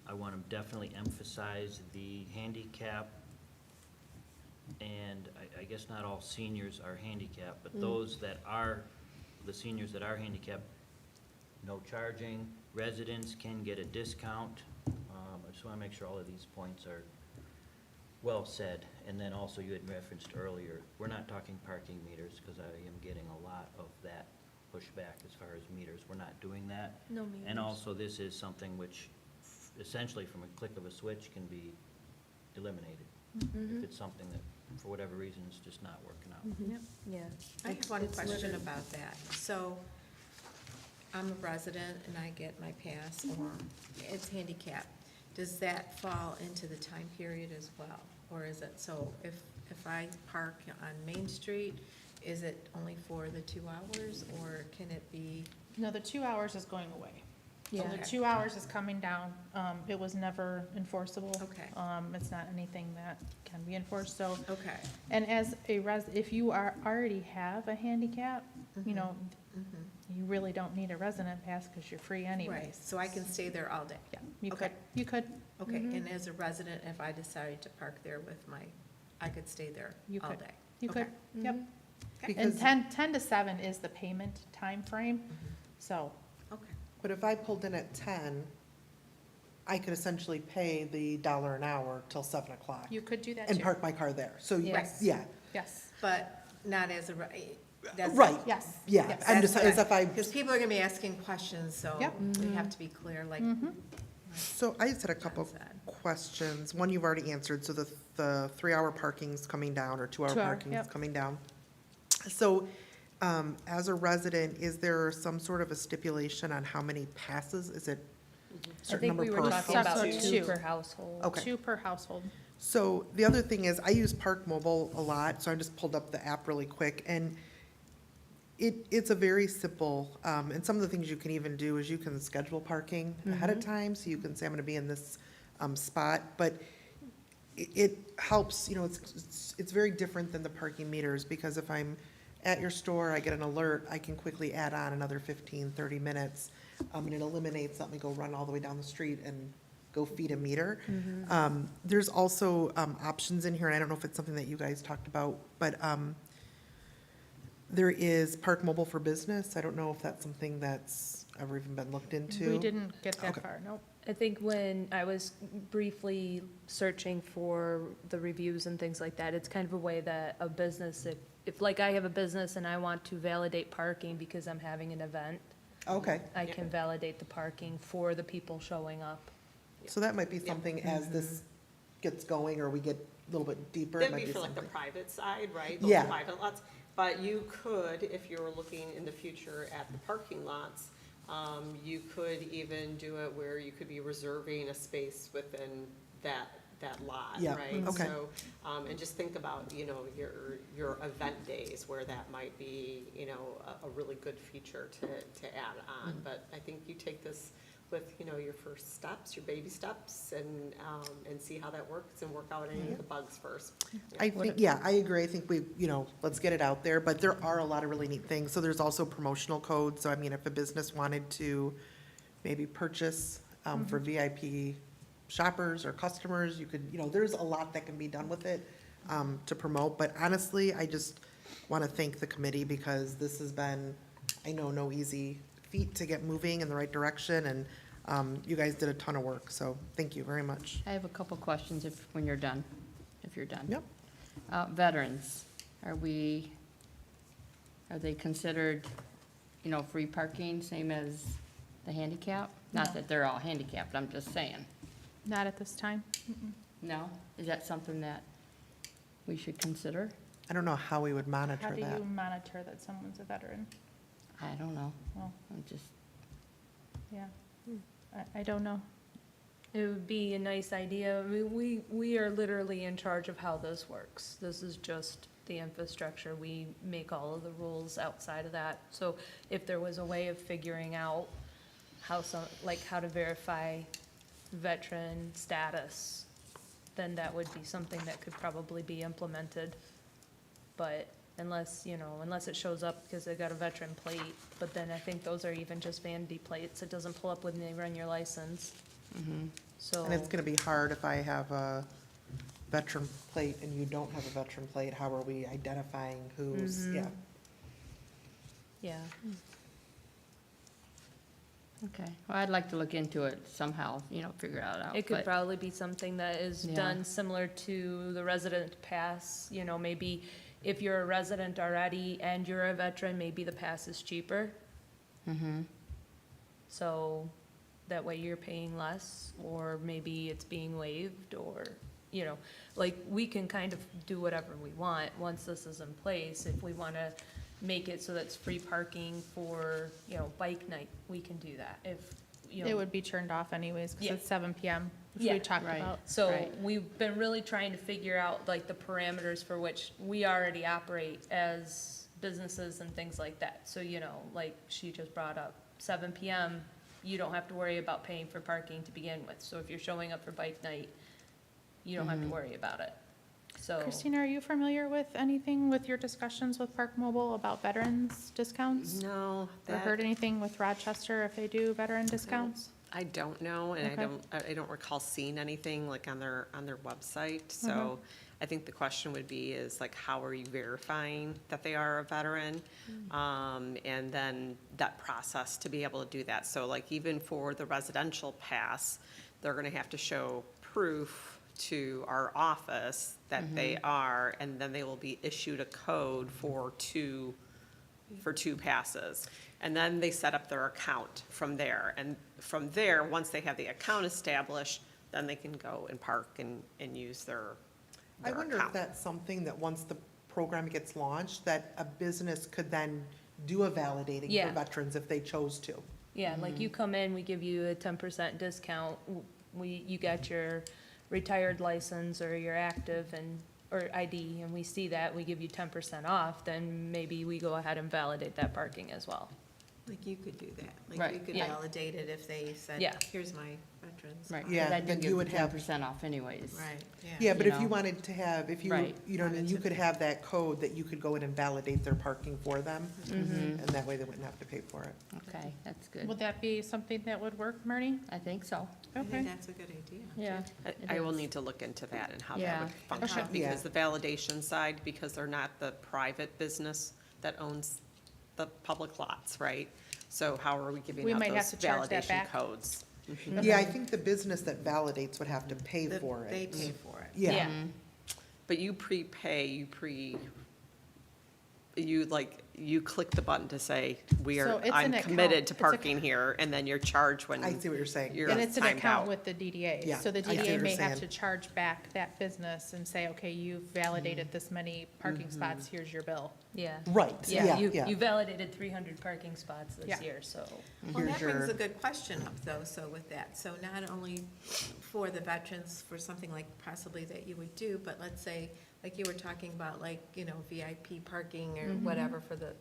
I want to definitely emphasize the handicap, and I guess not all seniors are handicapped, but those that are, the seniors that are handicapped, no charging, residents can get a discount. I just want to make sure all of these points are well said. And then also, you had referenced earlier, we're not talking parking meters, because I am getting a lot of that pushback as far as meters. We're not doing that. No And meters. also, this is something which essentially from a click of a switch can be eliminated. If it's something that, for whatever reason, is just not working out. Yep. Yeah. I have one It's question literally- about that. So I'm a resident and I get my pass, or it's handicapped. Does that fall into the time period as well? Or is it, so if I park on Main Street, is it only for the 2 hours, or can it be? No, the 2 hours is going away. So Yeah. the 2 hours is coming down. It was never enforceable. Okay. It's not anything that can be enforced, so. Okay. And as a if you already have a handicap, Mhm. You really don't need a resident pass because you're free Right, anyways. so I can stay there all day. Yeah, you Okay. could, you could, Okay, Mhm. and as a resident, if I decided to park there with my, I could stay there You all could. day? you Okay. could, yep. Because, And 10 to 7 is the payment time frame. So, Okay, but if I pulled in at 10, I could essentially pay the $1 an hour till 7 o'clock you could do that and too. park my car there. So, Yes. yeah, Yes, but not as a, that's. right, yes. yeah. Yes. I'm just, as if I, Because people are gonna be asking questions, so Yep. we have to be clear, like. Mhm. so I just had a couple John said. questions. One you've already answered, so the 3-hour parking's coming down, or 2-hour 2-hour, parking's yep. coming down. So, as a resident, is there some sort of a stipulation on how many passes? Is it I certain think number we per were talking about household? 2 Two. per household. Okay. 2 per household. So the other thing is, I use Park Mobile a lot, so I just pulled up the app really quick, and it's a very simple, and some of the things you can even do is you can schedule parking ahead of time, so you can say, I'm gonna be in this, spot, but it helps, you know, it's very different than the parking meters, because if I'm at your store, I get an alert, I can quickly add on another 15, 30 minutes, and it eliminates, let me go run all the way down the street and go feed a meter. There's also options in here, and I don't know if it's something that you guys talked about, but there is Park Mobile for Business. I don't know if that's something that's ever even been looked into. We didn't get that Okay. far, nope. I think when I was briefly searching for the reviews and things like that, it's kind of a way that a business, if like I have a business and I want to validate parking because I'm having an event, Okay, I can validate the parking for the people showing up. so that might be something as this gets going, or we get a little bit deeper, it That'd might be be for like the something. private side, right? Those Yeah. private lots. But you could, if you were looking in the future at the parking lots, you could even do it where you could be reserving a space within that lot, Yeah, right? okay. So, and just think about, you know, your event days where that might be, you know, a really good feature to add on. But I think you take this with, you know, your first steps, your baby steps, and see how that works and work out any of the bugs first. I think, yeah, I agree. I think let's get it out there, but there are a lot of really neat things. So there's also promotional codes. So I mean, if a business wanted to maybe purchase for VIP shoppers or customers, you could, there's a lot that can be done with it to promote. But honestly, I just want to thank the committee, because this has been, I know, no easy feat to get moving in the right direction, and you guys did a ton of work, so thank you very much. I have a couple questions when you're done, if you're done. Yep. Veterans, are they considered, free parking, same as the handicap? Not No. that they're all handicapped, I'm just saying. Not at this time. No? Is that something that we should consider? I don't know how we would How monitor do that. you monitor that someone's a veteran? I don't know. Well, I'm just, yeah, I don't know. It would be a nice idea. I mean, we are literally in charge of how this works. This is just the infrastructure. We make all of the rules outside of that. So if there was a way of figuring out how how to verify veteran status, then that would be something that could probably be implemented. But unless it shows up because they got a veteran plate, but then I think those are even just vanity plates. It doesn't pull up when they run your license. So, And it's gonna be hard if I have a veteran plate and you don't have a veteran plate, how are we identifying who's, yeah. yeah. okay. Well, I'd like to look into it somehow, figure it out. It could but- probably be something that is Yeah. done similar to the resident pass, maybe if you're a resident already and you're a veteran, maybe the pass is cheaper. Mhm. So that way you're paying less, or maybe it's being waived, or, we can kind of do whatever we want once this is in place. If we want to make it so that's free parking for, bike night, we can do that. If, It would be turned off anyways, because Yeah. it's 7 PM, which Yeah. we talked Right. about. So Right. we've been really trying to figure out like the parameters for which we already operate as businesses and things like that. So, like she just brought up, 7 PM, you don't have to worry about paying for parking to begin with. So if you're showing up for bike night, you don't have to worry about it. So. Christina, are you familiar with anything with your discussions with Park Mobile about veterans discounts? No, Or heard anything with Rochester if they do veteran discounts? I don't know, and Okay. I don't recall seeing anything like on their website, so I think the question would be is like, how are you verifying that they are a veteran? And then that process to be able to do that, so like even for the residential pass, they're gonna have to show proof to our office that they are, and then they will be issued a code for two passes. And then they set up their account from there. And from there, once they have the account established, then they can go and park and use their I wonder if account. that's something that once the program gets launched, that a business could then do a validating Yeah. for veterans if they chose to. Yeah, like you come in, we give you a 10% discount. You got your retired license or your active or ID, and we see that, we give you 10% off, then maybe we go ahead and validate that parking as well. Like you could do that, like Right. you could Yeah. validate it if they said, Yeah. here's my veterans. Right, Yeah, because I do then you give would the have- 10% off anyways. Right, yeah. Yeah, but You if you know? wanted to have, if you, Right. you know, Wanted then you to- could have that code that you could go in and validate their parking for them, Mhm. and that way they wouldn't have to pay for it. Okay, that's good. Would that be something that would work, Marty? I think so. I Okay. think that's a good idea. Yeah. I will need to look into that and how that Yeah. would function, Okay. because Yeah. the validation side, because they're not the private business that owns the public lots, right? So how are we giving We out might have those to charge that validation back. codes? Yeah, I think the business that validates would have to pay The- for it. They pay for it. Yeah, But you prepay, you click the button to say, So it's I'm an committed account. to It's a- parking here, and then you're charged when I see what you're saying. you're And it's an timed account out. with the DDA. Yeah, So the I see what DDA you're may have to saying. charge back that business and say, okay, you've validated this many parking spots, here's your bill. Yeah. Right, Yeah, yeah, you yeah. validated 300 parking spots Yeah. this year, so. Well, Here's that brings your- a good question up, though, so with that, so not only for the veterans, for something like possibly that you would do, but let's say, like you were talking about, like, you know, VIP parking or whatever for the,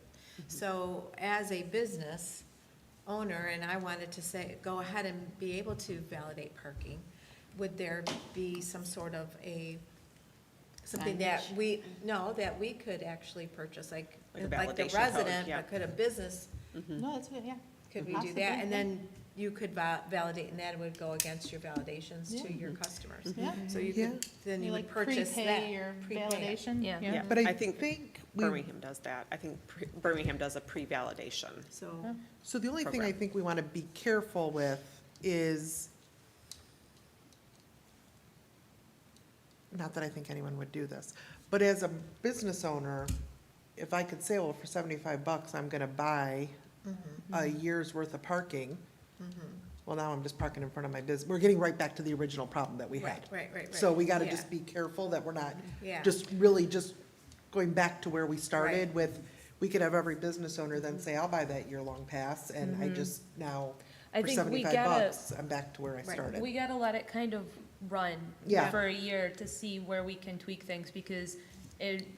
so as a business owner, and I wanted to say, go ahead and be able to validate parking, would there be some sort of something that that we could actually purchase, like Like a the validation code, resident, yeah. but could a business No, that's good, yeah. could we do Possibly, that? And yeah. then you could validate, and that would go against your validations to your customers. Yeah. So you Yeah. could, then you would like purchase prepay that. your prepay it. validation. Yeah. Yeah, But I think think we, Birmingham does that. I think Birmingham does a pre-validation. So, so the only thing I program. think we want to be careful with is, not that I think anyone would do this, but as a business owner, if I could say, well, for $75, I'm going to buy a year's worth of parking, well, now I'm just parking in front of my business. We're getting right back to the original problem that we had. right. So we got to Yeah. just be careful that we're not Yeah. just really just going back to where we started with, we could have every business owner then say, I'll buy that year-long pass, and I just now, I for think we $75, I'm back to where I Right. started. We gotta let it kind of run Yeah. for a year to see where we can tweak things, because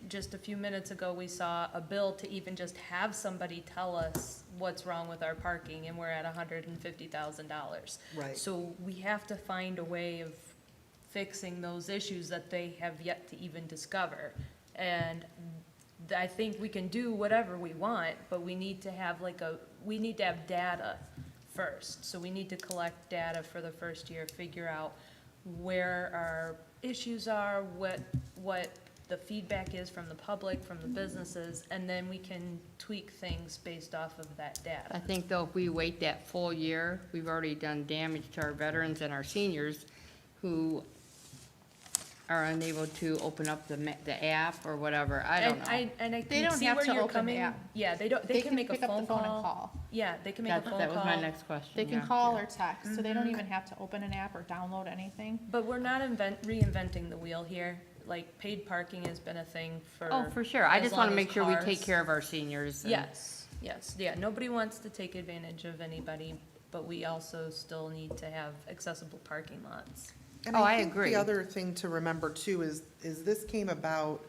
just a few minutes ago, we saw a bill to even just have somebody tell us what's wrong with our parking, and we're at $150,000. Right. So we have to find a way of fixing those issues that they have yet to even discover. And I think we can do whatever we want, but we need to have we need to have data first. So we need to collect data for the first year, figure out where our issues are, what the feedback is from the public, from the businesses, and then we can tweak things based off of that I data. think though, if we wait that full year, we've already done damage to our veterans and our seniors who are unable to open up the app or whatever, I don't know. And I They can don't see have where to you're open the coming. app. Yeah, they can make a pick up the phone phone and call. call. Yeah, they can make a phone call. That was my next question, They can yeah. call or text, so they don't even have to open an app or download anything. But we're not reinventing the wheel here. Like, paid parking has been a thing for. Oh, for sure, I as just long wanna as make sure we take cars. care of our seniors. and- Yes, yeah, nobody wants to take advantage of anybody, but we also still need to have accessible parking lots. And Oh, I think agree. the other thing to remember too is this came about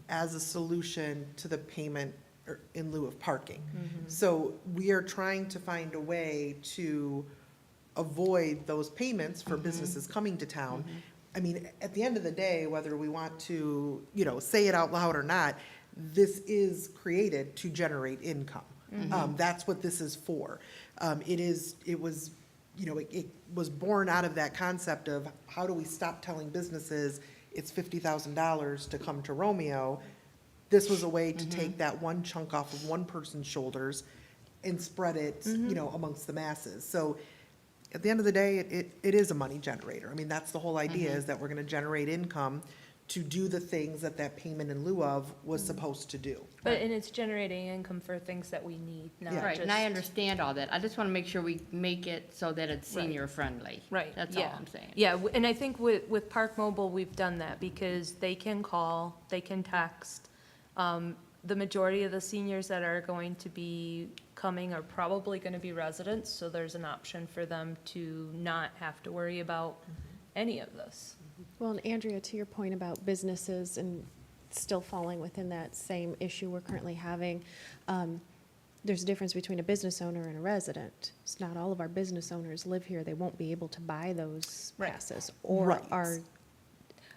as a solution to the payment in lieu of parking. So we are trying to find a way to avoid those payments for businesses coming to town. I mean, at the end of the day, whether we want to, say it out loud or not, this is created to generate income. That's what this is for. It was born out of that concept of how do we stop telling businesses it's $50,000 to come to Romeo? This was a way to take that one chunk off of one person's shoulders and spread it, amongst the masses. So at the end of the day, it is a money generator. I mean, that's the whole idea, is that we're gonna generate income to do the things that that payment in lieu of was supposed to do. But, and it's generating income for things that we need, not Yeah. Right, and I just- understand all that. I just want to make sure we make it so that it's Right. senior friendly. Right, That's all yeah. I'm saying. Yeah, and I think with Park Mobile, we've done that because they can call, they can text. The majority of the seniors that are going to be coming are probably gonna be residents, so there's an option for them to not have to worry about any of this. Well, and Andrea, to your point about businesses and still falling within that same issue we're currently having, there's a difference between a business owner and a resident. It's not all of our business owners live here. They won't be able to buy those Right. passes. Or Right.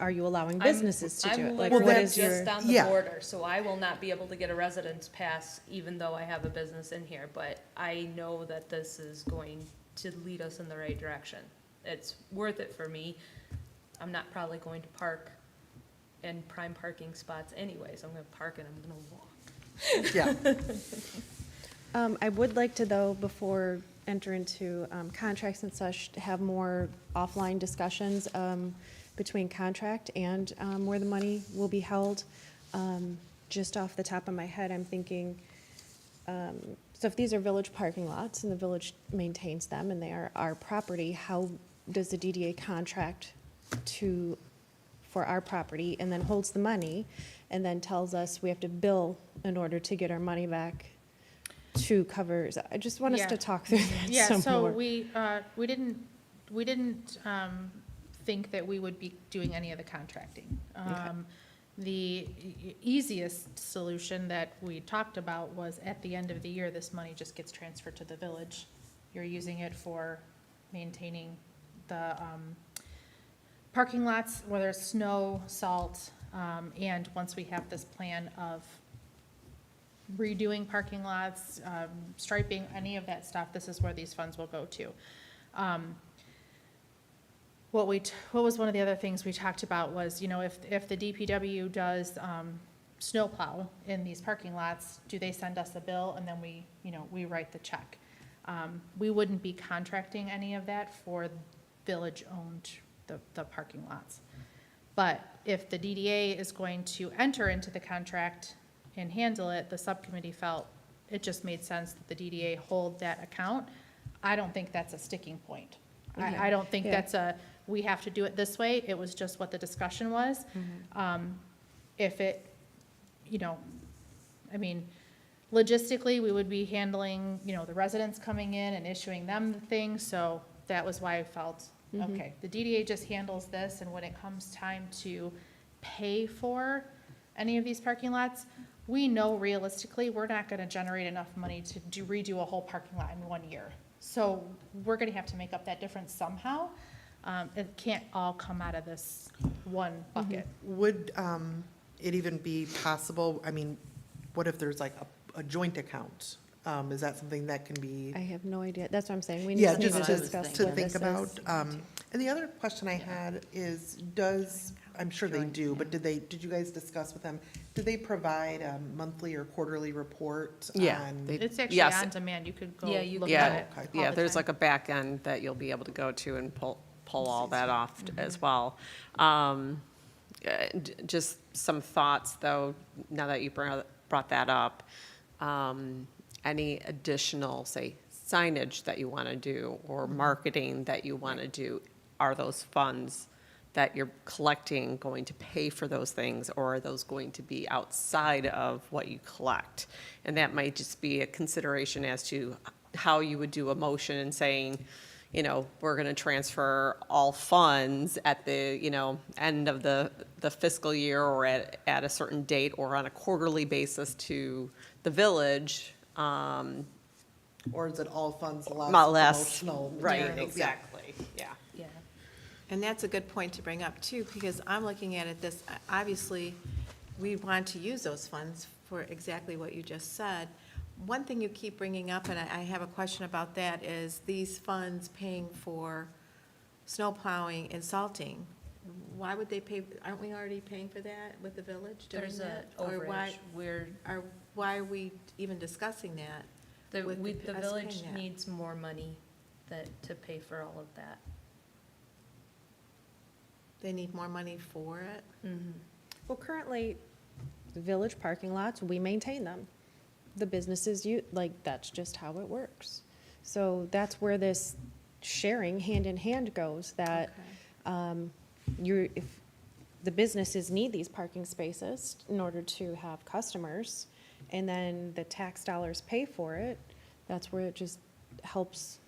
are you allowing I'm- businesses to do it? I'm Like, Well, literally what is your? just on the yeah. border, so I will not be able to get a residence pass even though I have a business in here, but I know that this is going to lead us in the right direction. It's worth it for me. I'm not probably going to park in prime parking spots anyways. I'm gonna park and I'm gonna walk. Yeah, I would like to, though, before enter into contracts and such, to have more offline discussions between contract and where the money will be held. Just off the top of my head, I'm thinking, so if these are village parking lots and the village maintains them and they are our property, how does the DDA contract for our property and then holds the money and then tells us we have to bill in order to get our money back to cover? I just want us Yeah. to talk through that Yeah, some so more. we didn't think that we would be doing any of the contracting. The easiest solution that we talked about was at the end of the year, this money just gets transferred to the village. You're using it for maintaining the parking lots, whether it's snow, salt, and once we have this plan of redoing parking lots, striping, any of that stuff, this is where these funds will go to. What was one of the other things we talked about was, if the DPW does snowplow in these parking lots, do they send us a bill and then we write the check? We wouldn't be contracting any of that for village-owned, the parking lots. But if the DDA is going to enter into the contract and handle it, the subcommittee felt it just made sense that the DDA hold that account. I don't think that's a sticking point. I don't think Yeah. that's we have to do it this way. It was just what the discussion was. If it, logistically, we would be handling, the residents coming in and issuing them the thing, so that was why I felt, okay, the DDA just handles this, and when it comes time to pay for any of these parking lots, we know realistically, we're not gonna generate enough money to redo a whole parking lot in 1 year. So we're gonna have to make up that difference somehow. It can't all come out of this one bucket. would it even be possible, what if there's like a joint account? Is that something that can be? I have no idea. That's what I'm saying. We Yeah, need just to discuss to what think this about. is. And the other question I had is, I'm sure they do, but did you guys discuss with them, do they provide a monthly or quarterly report? Yeah, on- they- It's actually Yes. on demand. You could go Yeah, you look can. at Yeah, it. Okay. all yeah, the there's time. like a back end that you'll be able to go to and pull all that off as well. Just some thoughts, though, now that you brought that up. Any additional, say, signage that you want to do or marketing that you want to do, are those funds that you're collecting going to pay for those things, or are those going to be outside of what you collect? And that might just be a consideration as to how you would do a motion and saying, we're going to transfer all funds at the, end of the fiscal year or at a certain date or on a quarterly basis to the village. Or is it all funds less Not less, promotional? right, materials? Yeah. exactly, yeah. Yeah. And that's a good point to bring up too, because I'm looking at it this, obviously, we want to use those funds for exactly what you just said. One thing you keep bringing up, and I have a question about that, is these funds paying for snow plowing and salting. Why would they pay, aren't we already paying for that with the village doing There's that? a Or why, overage, why are we even discussing that? the with the us village paying that? needs more money to pay for all of that. They need more money for it? Well, currently, the village parking lots, we maintain them. The businesses, that's just how it works. So that's where this sharing hand in hand goes, that Okay. if the businesses need these parking spaces in order to have customers, and then the tax dollars pay for it, that's where it just helps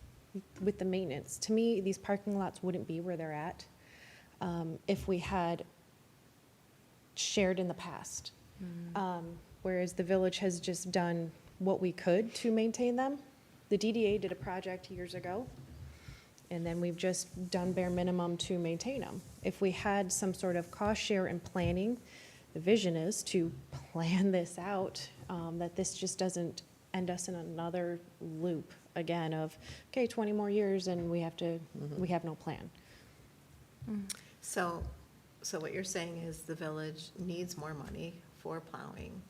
with the maintenance. To me, these parking lots wouldn't be where they're at if we had shared in the past. Whereas the village has just done what we could to maintain them. The DDA did a project years ago, and then we've just done bare minimum to maintain them. If we had some sort of cost share and planning, the vision is to plan this out, that this just doesn't end us in another loop again of, okay, 20 more years and we have no plan. So what you're saying is the village needs more money for plowing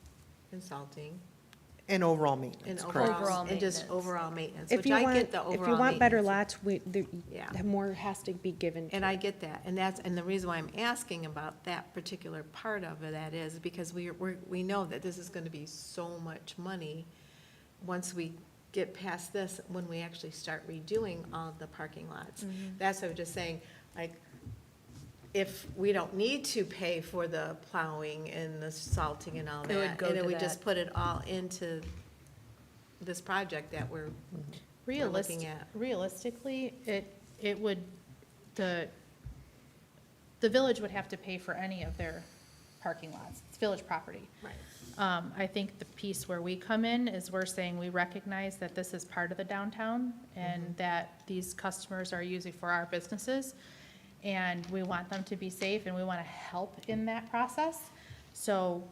and salting And overall and maintenance, correct? Overall and just maintenance. overall maintenance, If which you I want, get the overall if you want better maintenance. lots, Yeah. more has to be given to And I it. get that, and the reason why I'm asking about that particular part of that is because we know that this is gonna be so much money once we get past this, when we actually start redoing all of the parking lots. That's what I'm just saying, like, if we don't need to pay for the plowing and the salting and all It would that, go and then to we just that. put it all into this project that we're looking at. Realistically, it would, the village would have to pay for any of their parking lots. It's village property. Right. I think the piece where we come in is we're saying we recognize that this is part of the downtown and that these customers are using for our businesses. And we want them to be safe and we want to help in that process. So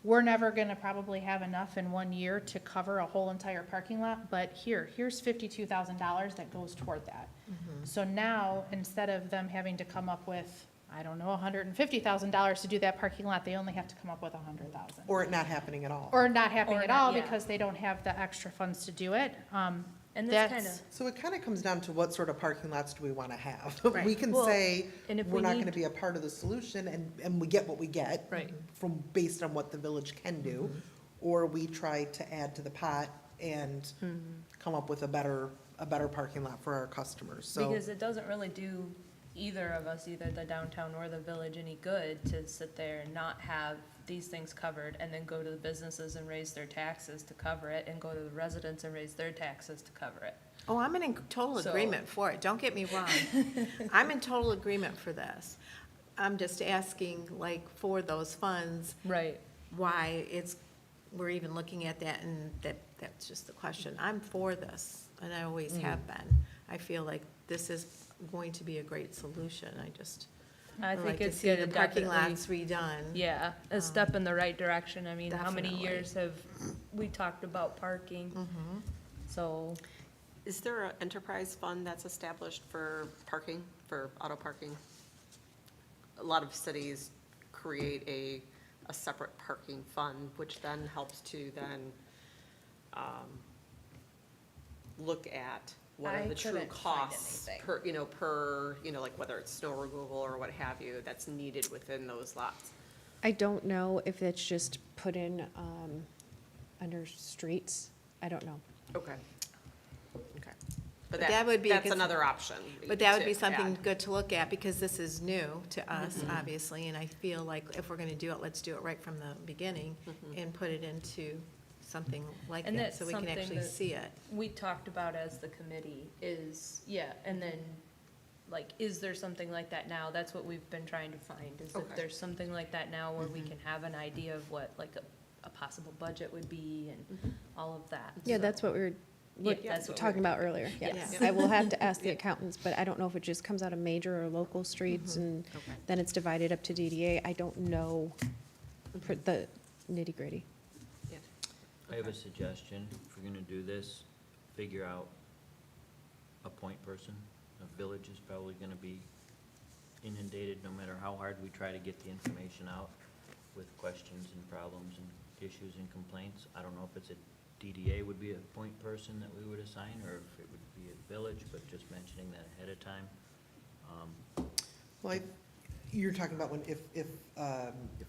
we're never gonna probably have enough in 1 year to cover a whole entire parking lot, but here's $52,000 that goes toward that. So now, instead of them having to come up with, I don't know, $150,000 to do that parking lot, they only have to come up with $100,000. Or it not happening at all. Or not happening Or at not- all yeah. because they don't have the extra funds to do it. And this That's- kind of, So it kind of comes down to what sort of parking lots do we want to have? Right. We can Well, say, and if we're we not need- going to be a part of the solution, and we get what we get. Right. From, based on what the village can do, or we try to add to the pot and come up with a better parking lot for our customers, so. because it doesn't really do either of us, either the downtown or the village, any good to sit there and not have these things covered and then go to the businesses and raise their taxes to cover it and go to the residents and raise their taxes to cover it. Oh, I'm in total So- agreement for it, don't get me wrong. I'm in total agreement for this. I'm just asking, like, for those funds, Right. why we're even looking at that, and that's just the question. I'm for this, and I always have been. I feel like this is going to be a great solution, I I'd like think to it's see gonna the parking definitely, lots redone. yeah, a step in the right direction. I mean, how many Definitely. years have we talked about parking? Mhm. So, Is there an enterprise fund that's established for parking, for auto parking? A lot of cities create a separate parking fund, which then helps to then look at what I are the true couldn't find costs anything. per, like whether it's snow removal or what have you, that's needed within those lots. I don't know if it's just put in under streets. I don't know. Okay. Okay. But But that would be a that's cons- another option. But that would to be something add. good to look at, because this is new to us, obviously, and I feel like if we're gonna do it, let's do it right from the beginning and put it into something like And that, that's so we can something actually that- see it. we talked about as the committee is, yeah, and then, like, is there something like that now? That's what we've been trying to find, is Okay. if there's something like that now where we can have an idea of what, like, a possible budget would be and all of that. Yeah, So- that's what we were what Yeah, that's what talking about earlier, yes. Yes. I will have to ask the accountants, but I don't know if it just comes out of major or local streets and Okay. then it's divided up to DDA. I don't know for the nitty-gritty. I have a suggestion. If we're gonna do this, figure out a point person. A village is probably gonna be inundated, no matter how hard we try to get the information out with questions and problems and issues and complaints. I don't know if it's a DDA would be a point person that we would assign, or if it would be a village, but just mentioning that ahead of time. Well, you're talking about when, if If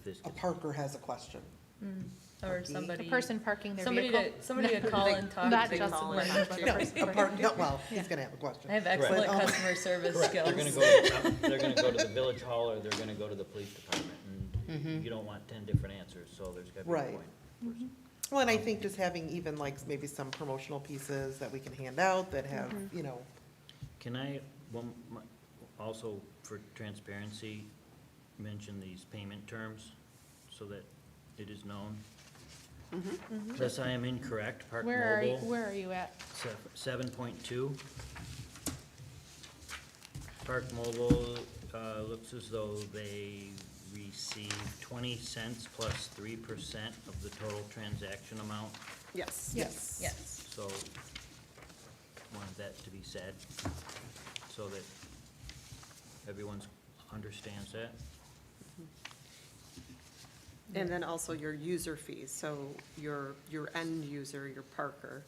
this a gets- Parker has a question. Or The somebody, person parking their somebody vehicle. to, somebody to call and talk Not to. just call the and person, talk but to. the No, person a parking Parker, their no, vehicle. well, he's gonna have a question. I have Correct. excellent But, customer service Correct, skills. they're gonna go to the village hall, or they're gonna go to the police department, and you don't want 10 different answers, so there's gotta be a Right. point person. Well, and I think just having even like maybe some promotional pieces that we can hand out that have, you know, Can I, also for transparency, mention these payment terms so that it is known? Unless I am incorrect, Park Mobile. Where are you at? 7.2. Park Mobile, looks as though they receive 20 cents plus 3% of the total transaction amount, Yes. yes. Yes. so wanted that to be said, so that everyone understands that. And then also your user fees, so your end user, your Parker,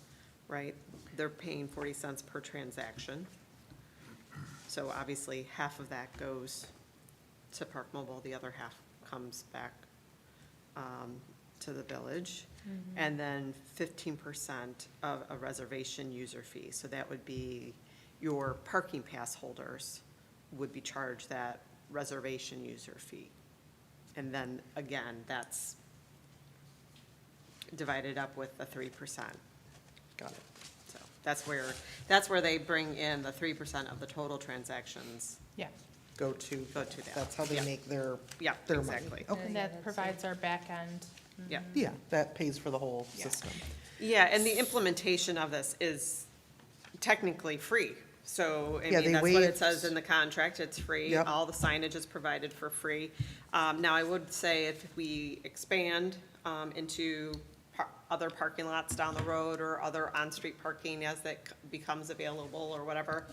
right? They're paying 40 cents per transaction. So obviously, half of that goes to Park Mobile, the other half comes back to the village. And then 15% of a reservation user fee, so that would be your parking pass holders would be charged that reservation user fee. And then, again, that's divided up with the 3%. Got it. So that's where they bring in the 3% of the total transactions Yeah, Go to that. That's how they Yeah. make their Yeah, their money. exactly. Okay. and that provides our back end. Yeah. Yeah, that pays for the whole Yeah. system. Yeah, and the implementation of this is technically free. So, I Yeah, mean, they that's what it waived- says in the contract, it's free. Yep. All the signage is provided for free. Now, I would say if we expand into other parking lots down the road or other on-street parking as that becomes available or whatever,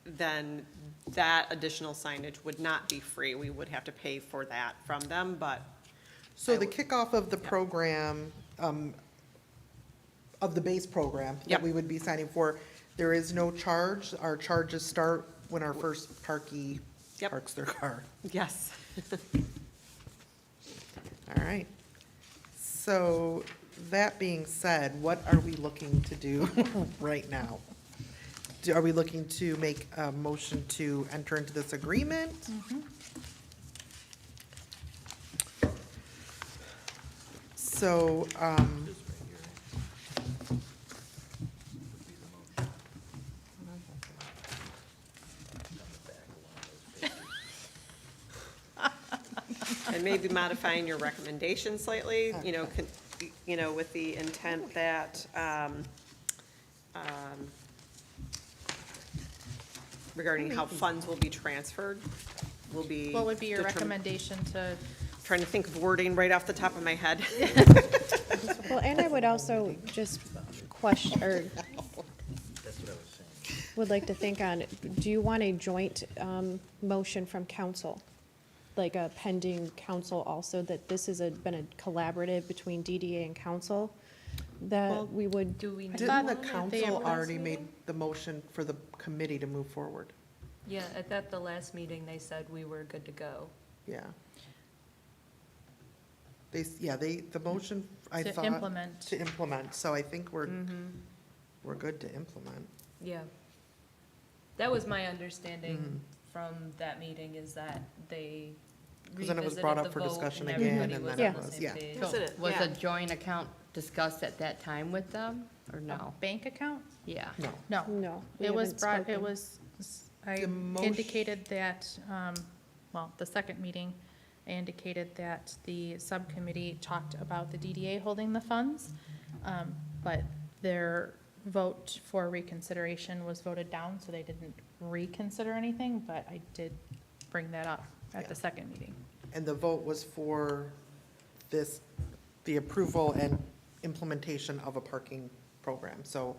then that additional signage would not be free. We would have to pay for that from them, but So I the would- kickoff of the program, of the base program that Yep. we would be signing for, there is no charge. Our charges start when our first parkie Yep. parks their car. yes. All right. So that being said, what are we looking to do right now? Are we looking to make a motion to enter into this agreement? So, This right here, right? Would be the motion. On the back along those pages. And maybe modifying your recommendation slightly, with the intent that, regarding how funds will be transferred, will be. What would be your determined- recommendation to, Trying to think of wording right off the top of my head. Well, and I would also just question, or That's what I was saying. would like to think on, do you want a joint motion from council? Like a pending council also, that this has been a collaborative between DDA and council? Well, That we would, Do we need Didn't the one? council already made the motion for the committee to move forward? Yeah, at the last meeting, they said we were good to go. Yeah. The motion, I To thought. implement. To implement, so I think we're good to implement. Yeah. That was my understanding from that meeting, is that they 'Cause then it was revisited brought up the for vote discussion and again, everybody and was then on it the was- same yeah. page. Was it- Was yeah. a joint account discussed at that time with them, or no? bank account? Yeah. No. No. no. we It was haven't brought, it spoken. was, I The motion- indicated that, well, the second meeting, I indicated that the subcommittee talked about the DDA holding the funds, but there vote for reconsideration was voted down, so they didn't reconsider anything, but I did bring that up at the second meeting. And the vote was for this, the approval and implementation of a parking program. So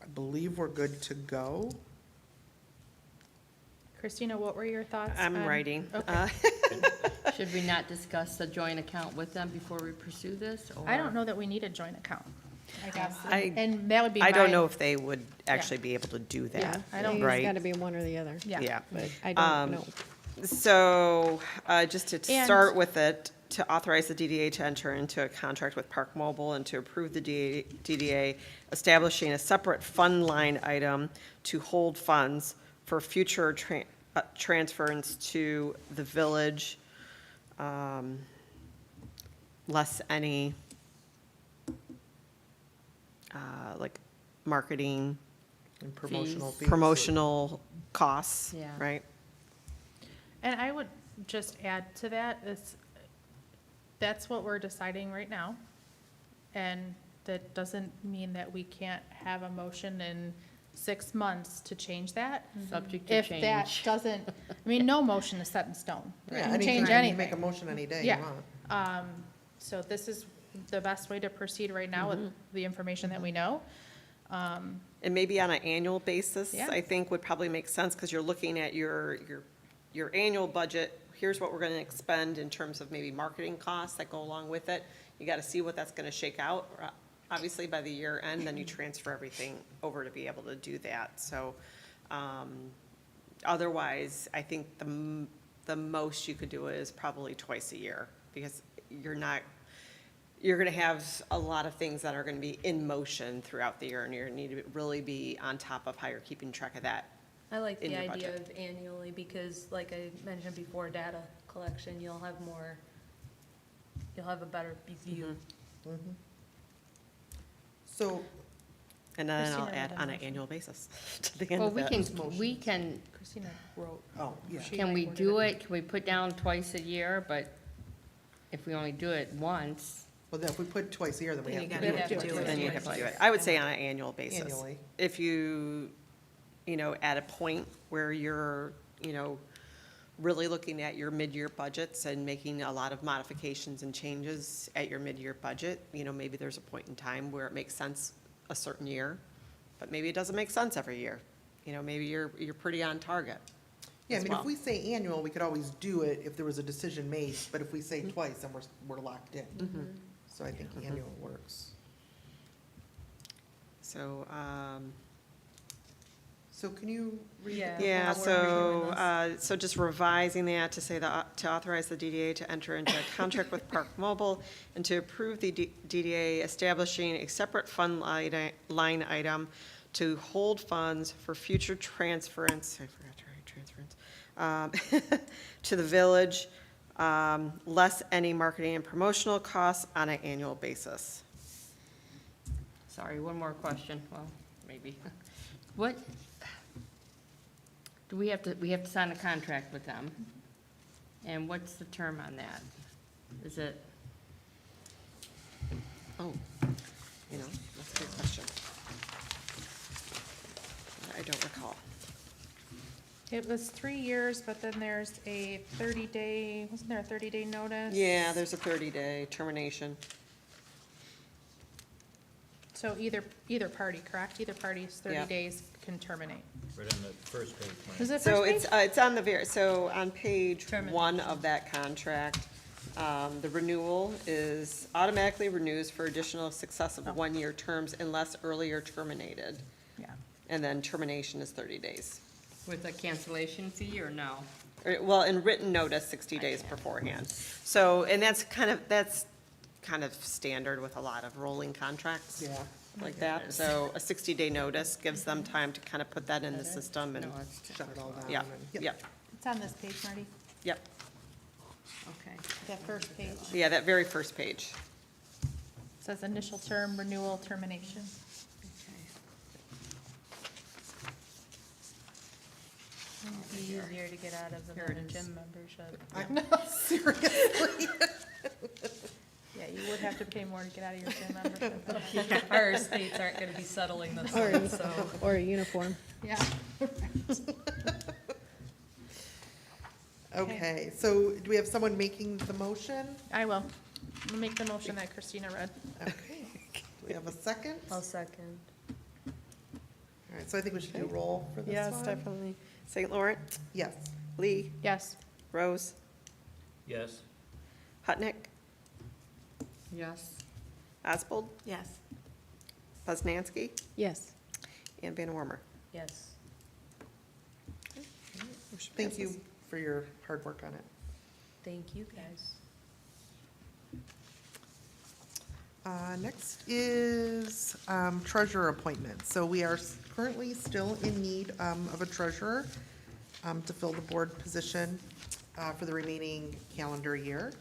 I believe we're good to go. Christina, what were your thoughts? I'm on- writing. Okay. Should we not discuss the joint account with them before we pursue this? I don't know that we need a joint account, I guess, I- and that would be I don't my- know if they would actually be able to do Yeah, that, I don't- It's right? gotta be one or the other, Yeah. Yeah. but I Um, don't know. So, just to And- start with it, to authorize the DDA to enter into a contract with Park Mobile and to approve the DDA establishing a separate fund line item to hold funds for future transference to the village, less any, like, marketing, And promotional Fees. fees. promotional costs, Yeah. right? And I would just add to that, that's what we're deciding right now. And that doesn't mean that we can't have a motion in 6 months to change that. Subject to If that change. doesn't, I mean, no motion is set in stone. You Yeah, can anytime change you anything. Make a motion any day you Yeah. want. So this is the best way to proceed right now with the information that we know. And maybe on an annual basis, Yeah. I think would probably make sense, because you're looking at your annual budget. Here's what we're gonna expend in terms of maybe marketing costs that go along with it. You gotta see what that's gonna shake out, obviously by the year end, then you transfer everything over to be able to do that. So, otherwise, I think the most you could do is probably twice a year, because you're gonna have a lot of things that are gonna be in motion throughout the year, and you're gonna need to really be on top of how you're keeping track of that. I like in the your idea budget. of annually, because like I mentioned before, data collection, you'll have a better view. So, And then I'll Christina add made a on an motion. annual basis to the end Well, of we it. can, Christina wrote. oh, yeah. She can we worded do it, can we put down twice a year, but if we only do it once, Well, then if we put twice a year, then we Then have you to gotta do have it to twice. do it. Then you have to do Twice. it. I would say on an annual basis. Annually. If you, at a point where you're, really looking at your mid-year budgets and making a lot of modifications and changes at your mid-year budget, maybe there's a point in time where it makes sense a certain year, but maybe it doesn't make sense every year. Maybe you're pretty on target. Yeah, I as mean, if well. we say annual, we could always do it if there was a decision made, but if we say twice, then we're locked in. So I think annual works. So, So can you read? Yeah. the yeah, how we're doing so, so just revising that to say to authorize the DDA to enter into a contract with Park Mobile and to approve the DDA establishing a separate fund line item to hold funds for future transference, I forgot to write transference, to the village, less any marketing and promotional costs on an annual basis. sorry, one more question, well, maybe. What, do we have to sign a contract with them? And what's the term on that? Is it, Oh, that's a good question. I don't recall. It was 3 years, but then there's a 30-day, wasn't there a 30-day notice? Yeah, there's a 30-day termination. So either party, correct? Either party's 30 Yeah. days can terminate. Right on the first page. Mike. Is it So first page? it's on so on page Termination. 1 of that contract, the renewal is automatically renews for additional successive 1-year terms unless earlier terminated. Yeah. And then termination is 30 days. with a cancellation fee or no? Well, in written notice, 60 days beforehand. So, and that's kind of standard with a lot of rolling contracts. Yeah. Like that. So a 60-day notice gives them time to kind of put that in the system and, No, it's, Shut it all down. yeah, and- yep, It's on this page, Marty, yep. okay. that first page. Yeah, that very first page. Says initial term, renewal, termination. It'd be easier to get out of Here than it a is. gym membership. I know, seriously. Yeah, You would have to pay more to get out of your gym membership. Our estates aren't gonna be settling this Or, one, so. or a uniform. Yeah. Okay, so do we have someone making the motion? I will. I'll make the motion that Christina read. Okay, do we have a second? I'll second. All right, so I think we should do a roll for this one. Yes, definitely. St. Laurent, Yes. Lee, Yes. Rose, Yes, Hutnick, Yes. Oswald, Yes. Poznanski, Yes. and Van Wormer. Yes. Thank you for your hard work on it. Thank you, guys. Next is treasurer appointment. So we are currently still in need of a treasurer to fill the board position for the remaining calendar year.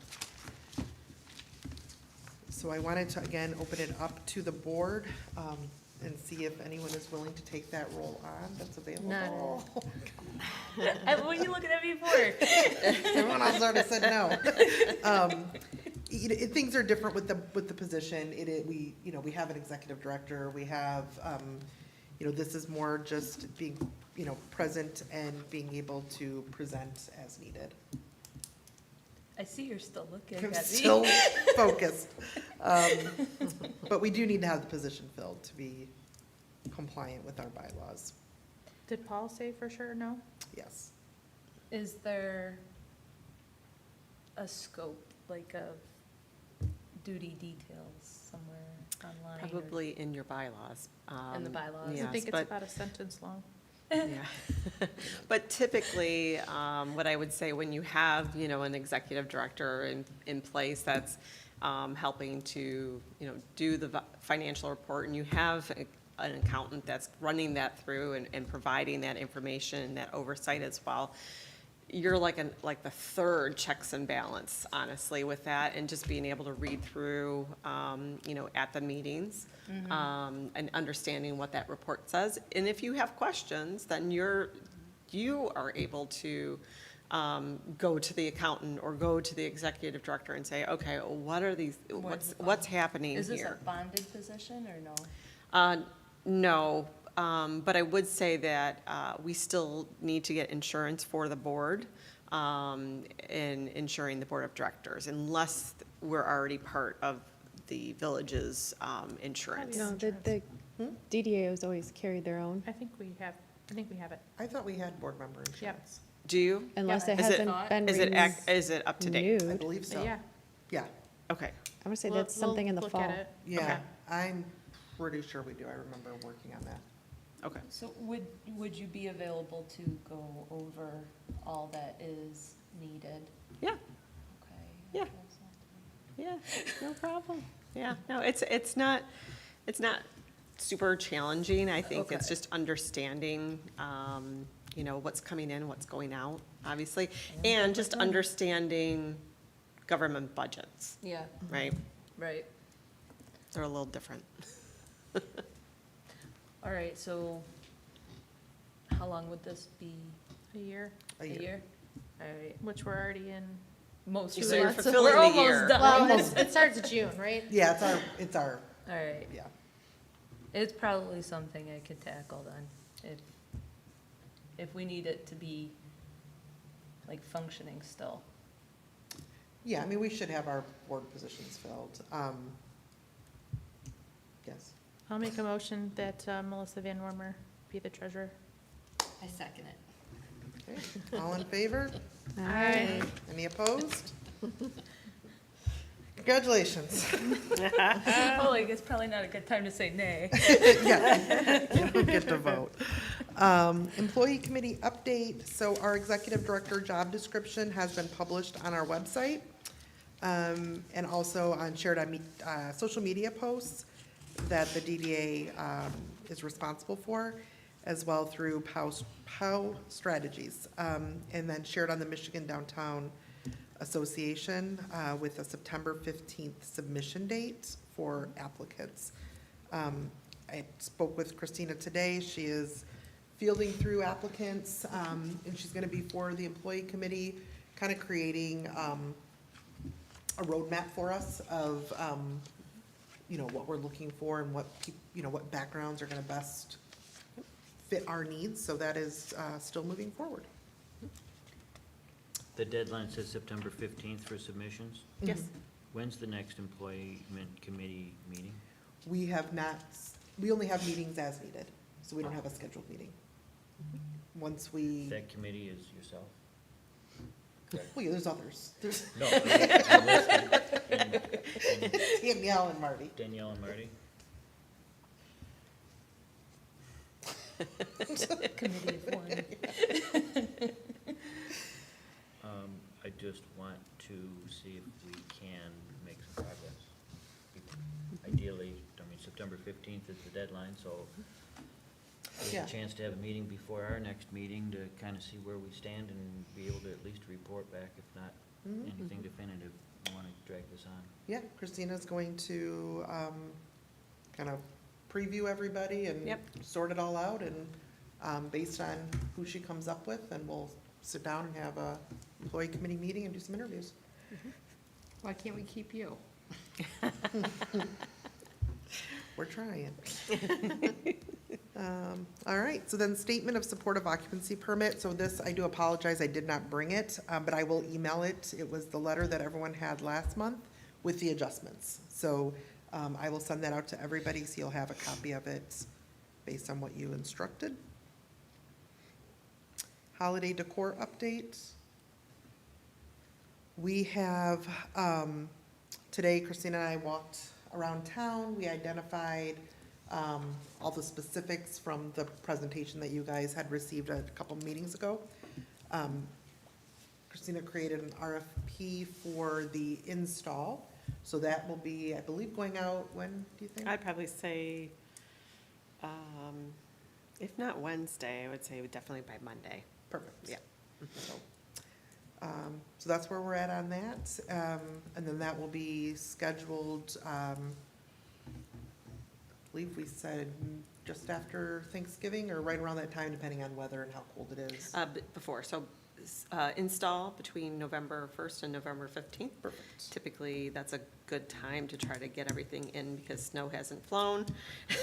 So I wanted to, again, open it up to the board and see if anyone is willing to take that role on that's available. What are you looking at me for? Everyone else already said no. Things are different with the position. We have an executive director, we have, this is more just being, present and being able to present as needed. I see you're still looking I'm at me. still focused. But we do need to have the position filled to be compliant with our bylaws, Did Paul say for sure no? yes. Is there a scope, like of duty details somewhere online? or- Probably in your bylaws. In the bylaws. I Yes, think it's but- about a sentence long. Yeah. But typically, what I would say, when you have, an executive director in place that's helping to, do the financial report, and you have an accountant that's running that through and providing that information, that oversight as well, you're like the third checks and balance, honestly, with that, and just being able to read through, at the meetings, and understanding what that report says. And if you have questions, then you are able to go to the accountant or go to the executive director and say, okay, what are these, what's happening Is this a here? bonded position or no? No, but I would say that we still need to get insurance for the board, in insuring the board of directors, unless we're already part of the village's insurance. No, the DDAs always carried their own, I think we have it. I thought we had board member insurance. Do you? unless it Is it- hasn't been Is it up to date? I renewed. believe But so. yeah. Yeah, Okay. I would say we'll- that's something in the we'll fall. look at it. yeah, Okay. I'm pretty sure we do. I remember working on that. Okay. So would you be available to go over all that is needed? Yeah, Okay. Yeah. yeah, no problem. Yeah, no, it's not super challenging. I think it's Okay. just understanding, what's coming in, what's going out, obviously, and just understanding government budgets, Yeah, right? right. They're a little different. All right, so how long would this be? A year, A year. All right. which we're already in. Most So you're lots of- fulfilling we're the year. almost done. Well, it starts June, right? Yeah, it's our, All right. yeah. It's probably something I could tackle then, if we need it to be, like, functioning still. Yeah, I mean, we should have our board positions filled. Yes. I'll make a motion that Melissa Van Wormer be the treasurer. I second it. Okay. All in favor? Aye. Any opposed? Congratulations. Oh, like, it's probably not a good time to say nay. Yeah, you don't get to vote. Employee committee update. So our executive director job description has been published on our website, and also shared on social media posts that the DDA is responsible for, as well through POW Strategies, and then shared on the Michigan Downtown Association with a September 15th submission date for applicants. I spoke with Christina today. She is fielding through applicants, and she's going to be for the employee committee, kind of creating a roadmap for us of, you know, what we're looking for and what, you know, what backgrounds are gonna best fit our needs, so that is still moving forward. The deadline says September 15th for submissions. Yes. When's the next employment committee meeting? We have not, we only have meetings as needed, so we don't have a scheduled meeting. Once we, That committee is yourself? Correct. well, yeah, there's others. There's No, I'm listening. And Danielle and Marty. Danielle and Marty? Committee of one. I just want to see if we can make some progress. Ideally, I mean, September 15th is the deadline, so there's Yeah. a chance to have a meeting before our next meeting to kind of see where we stand and be able to at least report back, if not Mhm. anything definitive. We want to drag this on. Yeah, Christina's going to kind of preview everybody and Yep. sort it all out, and based on who she comes up with, and we'll sit down and have a employee committee meeting and do some interviews. Why can't we keep you? We're trying. All right, so then statement of support of occupancy permit. So this, I do apologize, I did not bring it, but I will email it. It was the letter that everyone had last month with the adjustments. So I will send that out to everybody, so you'll have a copy of it based on what you instructed. Holiday decor update. We have, today Christina and I walked around town. We identified all the specifics from the presentation that you guys had received a couple meetings ago. Christina created an RFP for the install, so that will be, I believe, going out when, do you think? I'd probably say, if not Wednesday, I would say definitely by Monday. Perfect. Yeah. So that's where we're at on that. And then that will be scheduled, I believe we said just after Thanksgiving or right around that time, depending on weather and how cold it is. Before, so install between November 1st and November 15th. Perfect. Typically, that's a good time to try to get everything in because snow hasn't flown.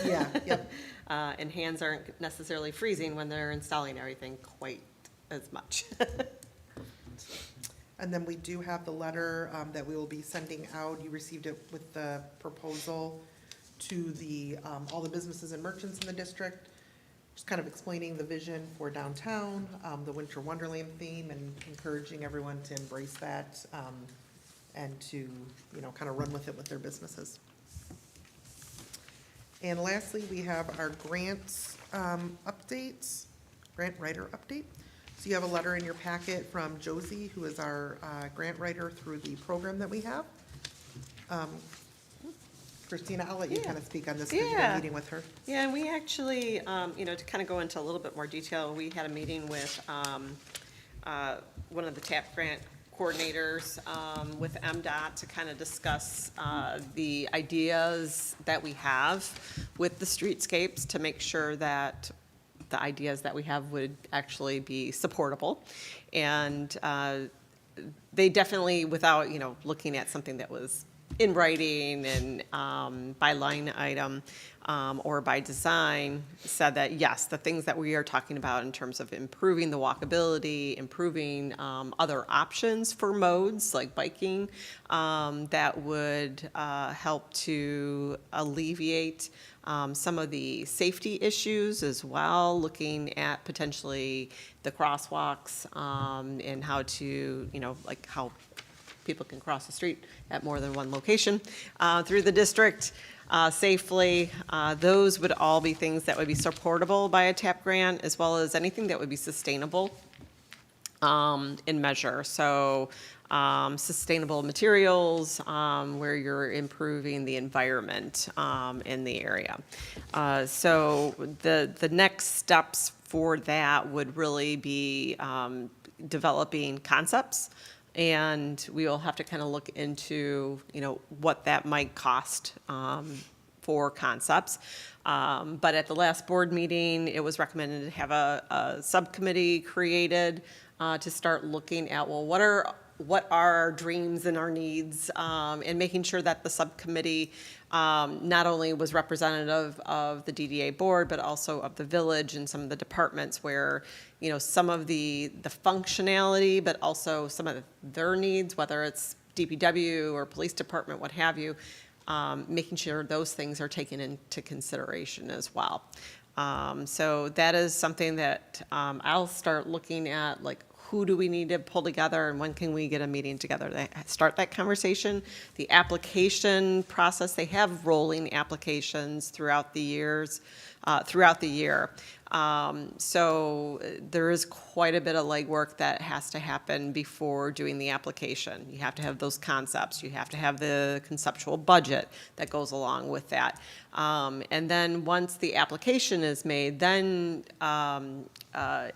Yeah, yep. And hands aren't necessarily freezing when they're installing everything quite as much. And then we do have the letter that we will be sending out. You received it with the proposal to the, all the businesses and merchants in the district, just kind of explaining the vision for downtown, the Winter Wonderland theme, and encouraging everyone to embrace that and to, you know, kind of run with it with their businesses. And lastly, we have our grants updates, grant writer update. So you have a letter in your packet from Josie, who is our grant writer through the program that we have. Christina, I'll let you kind of speak on this because you've been Yeah. meeting with her. Yeah, and we actually, you know, to kind of go into a little bit more detail, we had a meeting with one of the TAP grant coordinators with MDOT to kind of discuss the ideas that we have with the streetscapes to make sure that the ideas that we have would actually be supportable. And they definitely, without, you know, looking at something that was in writing and by line item or by design, said that, yes, the things that we are talking about in terms of improving the walkability, improving other options for modes like biking, that would help to alleviate some of the safety issues as well, looking at potentially the crosswalks and how to, you know, like how people can cross the street at more than one location through the district safely. Those would all be things that would be supportable by a TAP grant, as well as anything that would be sustainable in measure. So sustainable materials where you're improving the environment in the area. So the next steps for that would really be developing concepts. And we will have to kind of look into, you know, what that might cost for concepts. But at the last board meeting, it was recommended to have a subcommittee created to start looking at, well, what are what are our dreams and our needs, and making sure that the subcommittee not only was representative of the DDA board, but also of the village and some of the departments where, you know, some of the functionality, but also some of their needs, whether it's DPW or police department, what have you, making sure those things are taken into consideration as well. So that is something that I'll start looking at, like, who do we need to pull together and when can we get a meeting together to start that conversation? The application process, they have rolling applications throughout the years, throughout the year. So there is quite a bit of legwork that has to happen before doing the application. You have to have those concepts. You have to have the conceptual budget that goes along with that. And then once the application is made, then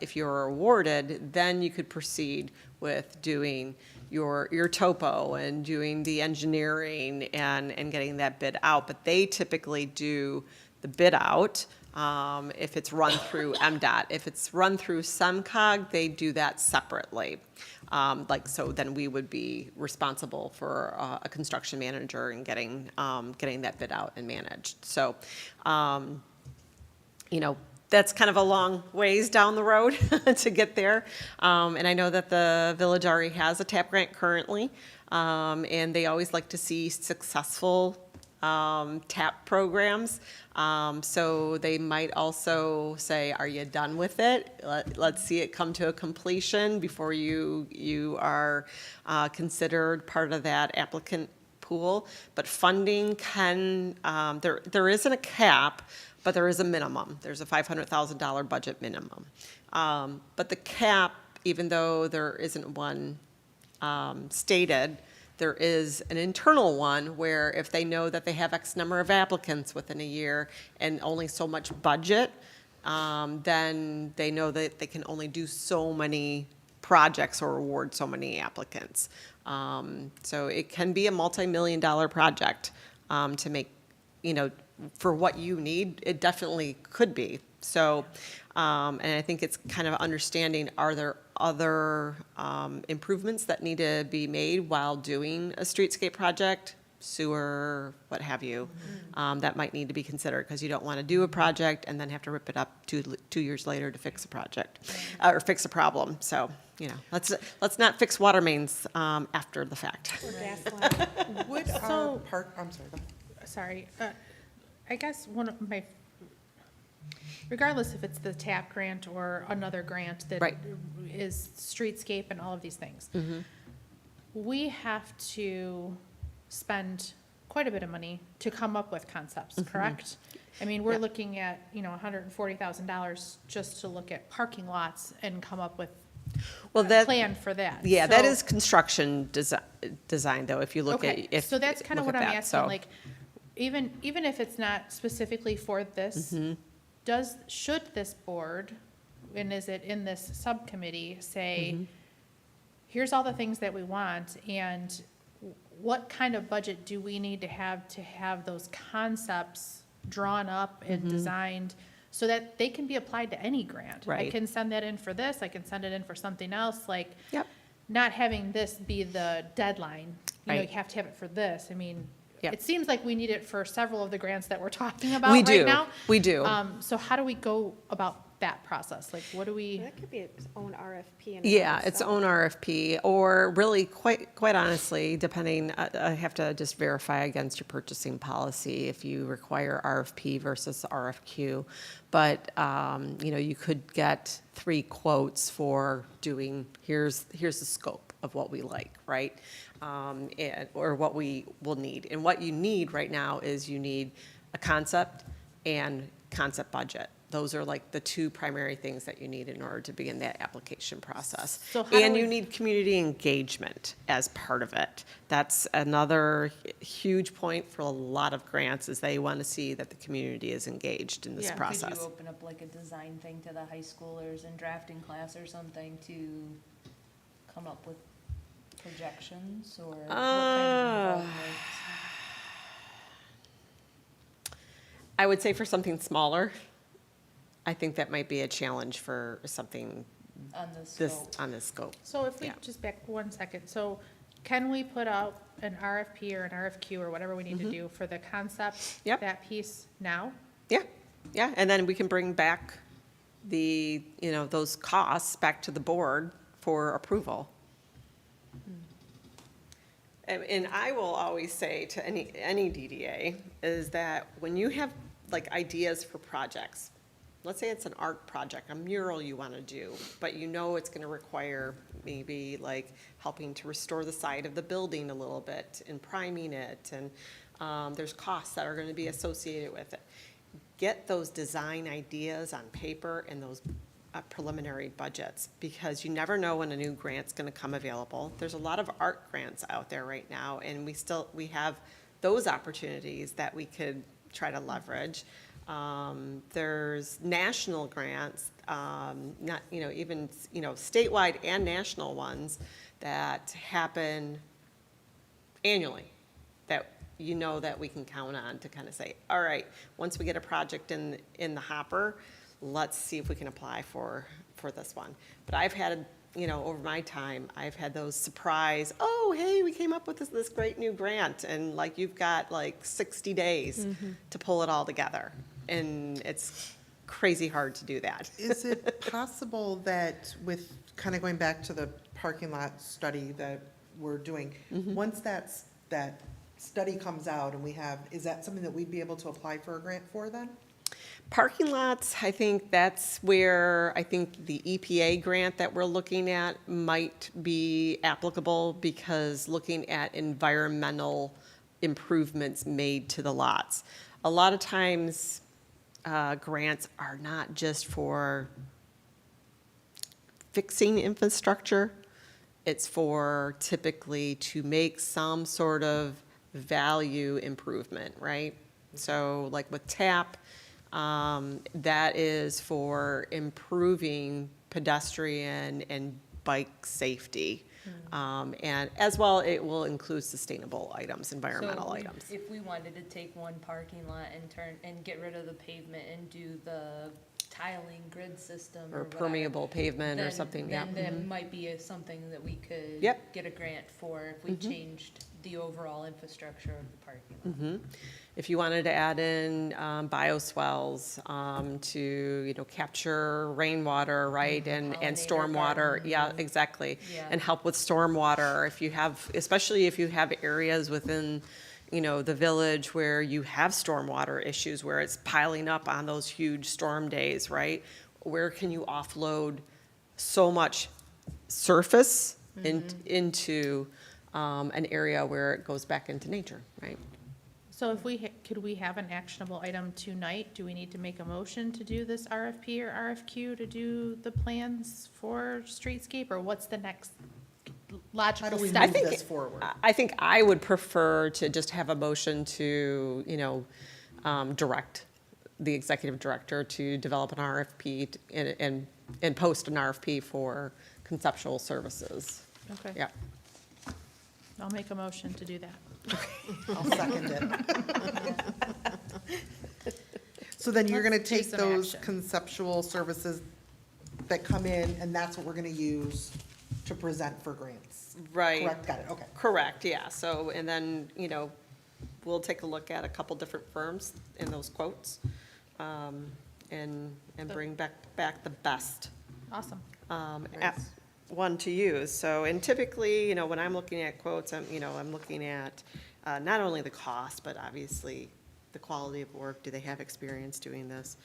if you're awarded, then you could proceed with doing your topo and doing the engineering and getting that bid out. But they typically do the bid out if it's run through MDOT. If it's run through SEMCOG, they do that separately. So then we would be responsible for a construction manager and getting that bid out and managed. So, you know, that's kind of a long ways down the road to get there. And I know that the village already has a TAP grant currently, and they always like to see successful TAP programs. So they might also say, are you done with it? Let's see it come to a completion before you are considered part of that applicant pool. But funding can, there isn't a cap, but there is a minimum. There's a $500,000 budget minimum. But the cap, even though there isn't one stated, there is an internal one where if they know that they have X number of applicants within a year and only so much budget, then they know that they can only do so many projects or award so many applicants. So it can be a multi-million-dollar project to make, you know, for what you need. It definitely could be. So, and I think it's kind of understanding, are there other improvements that need to be made while doing a streetscape project, sewer, what have you, that might need to be considered, because you don't want to do a project and then have to rip it up two years later to fix a project, or fix a problem. So, you know, let's not fix water mains after the fact. Would our So- park, I'm sorry, go ahead. Sorry, I guess one of my, regardless if it's the TAP grant or another grant that Right. is streetscape and all of these things, we have to spend quite a bit of money to come up with concepts, correct? I mean, we're Yeah. looking at, you know, $140,000 just to look at parking lots and come up with Well, a that, plan for that. yeah, that So- is construction design, though, if you look at, Okay, so that's kind of look what at I'm that, asking, so. like, even if it's not specifically for this, should this board, and is it in this subcommittee, say, here's all the things that we want, and what kind of budget do we need to have those concepts drawn up and designed so that they can be applied to any grant? I Right. can send that in for this, I can send it in for something else, like, Yep. not having this be the deadline. You know, Right. you have to have it for this. I mean, Yep. it seems like we need it for several of the grants that we're talking about We right do, now. we do. So how do we go about that process? Like, what do we? That could be its own RFP. in Yeah, of its itself. own RFP, or really, quite honestly, depending, I have to just verify against your purchasing policy if you require RFP versus RFQ. But, you know, you could get 3 quotes for doing, here's the scope of what we like, right? Or what we will need. And what you need right now is you need a concept and concept budget. Those are like the 2 primary things that you need in order to begin that application process. So how do And you we- need community engagement as part of it. That's another huge point for a lot of grants, is they want to see that the community is engaged in this Yeah. process. Could you open up like a design thing to the high schoolers in drafting class or something to come up with projections or what kind of involvement? I would say for something smaller, I think that might be a challenge for something On the this, scope. on this scope. So if we, Yeah. just back 1 second, so can we put out an RFP or an RFQ or whatever we need to do for the concept? Mm-hmm. Yep. That piece now? Yeah, yeah, and then we can bring back the, those costs back to the board for approval. And I will always say to any DDA is that when you have like ideas for projects, let's say it's an art project, a mural you want to do, but it's going to require maybe like helping to restore the side of the building a little bit and priming it, and there's costs that are going to be associated with it. Get those design ideas on paper and those preliminary budgets, because you never know when a new grant's going to come available. There's a lot of art grants out there right now, and we have those opportunities that we could try to leverage. There's national grants, not, even, statewide and national ones that happen annually, that that we can count on to kind of say, all right, once we get a project in the hopper, let's see if we can apply for this one. But I've had, over my time, I've had those surprise, oh, hey, we came up with this great new grant, and like, you've got like 60 days to pull it all together. And it's crazy hard to do that. Is it possible that with, kind of going back to the parking lot study that we're doing, once that study comes out and is that something that we'd be able to apply for a grant for then? Parking lots, I think that's where the EPA grant that we're looking at might be applicable, because looking at environmental improvements made to the lots. A lot of times, grants are not just for fixing infrastructure. It's for typically to make some sort of value improvement, right? So like with TAP, that is for improving pedestrian and bike safety. And as well, it will include sustainable items, environmental So items. if we wanted to take one parking lot and get rid of the pavement and do the tiling grid system or Or whatever, permeable pavement or then- something, yeah. Then that might be something that we could Yep. get a grant for if we changed the overall infrastructure of the parking lot. If you wanted to add in bioswales to, capture rainwater, right, and Pollinator stormwater, garden. yeah, exactly. Yeah. And help with stormwater, especially if you have areas within, the village where you have stormwater issues, where it's piling up on those huge storm days, right? Where can you offload so much surface into an area where it goes back into nature, right? So if could we have an actionable item tonight? Do we need to make a motion to do this RFP or RFQ to do the plans for streetscape, or what's the next How logical do we step? move this forward? I think I would prefer to just have a motion to, direct the executive director to develop an RFP and post an RFP for conceptual services. Okay, Yeah. I'll make a motion to do that. I'll second it. So then you're gonna Let's do take some those action. conceptual services that come in, and that's what we're gonna use to present for grants? Right. Correct, got it, okay. Correct, yeah. So, and then, we'll take a look at a couple different firms in those quotes, and bring back the best Awesome. Nice. one to use. So, and typically, when I'm looking at quotes, I'm looking at not only the cost, but obviously the quality of work. Do they have experience doing this?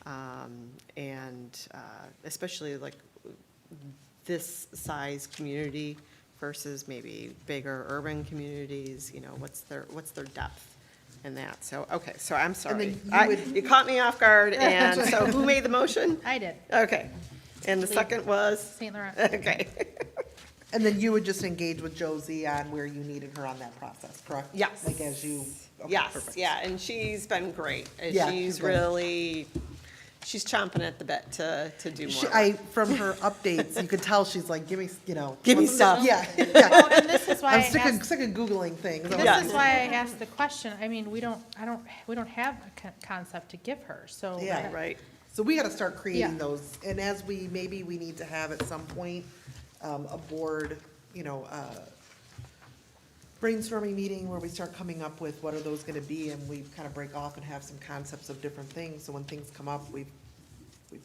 And especially like this size community versus maybe bigger urban communities, what's their depth in that? So, okay, so I'm sorry. then You caught me off guard, and so who made the motion? I did. Okay. And the second was? St. Laurent. Okay. And then you would just engage with Josie on where you needed her on that process, correct? Yes. Like as you, okay, Yes, perfect. yeah, and she's been great. And Yeah, she's she's been- really, she's chomping at the bit to do more. From her updates, you could tell she's like, give me, Give me stuff. Yeah, Oh, yeah. and this is why I I'm asked, sick of Googling things. Yeah. this is why I asked the question. I mean, we don't have a concept to give her, so. Yeah. Right. So we gotta start creating Yeah. those, and as maybe we need to have at some point, a board, brainstorming meeting where we start coming up with what are those gonna be, and we kind of break off and have some concepts of different things, so when things come up, we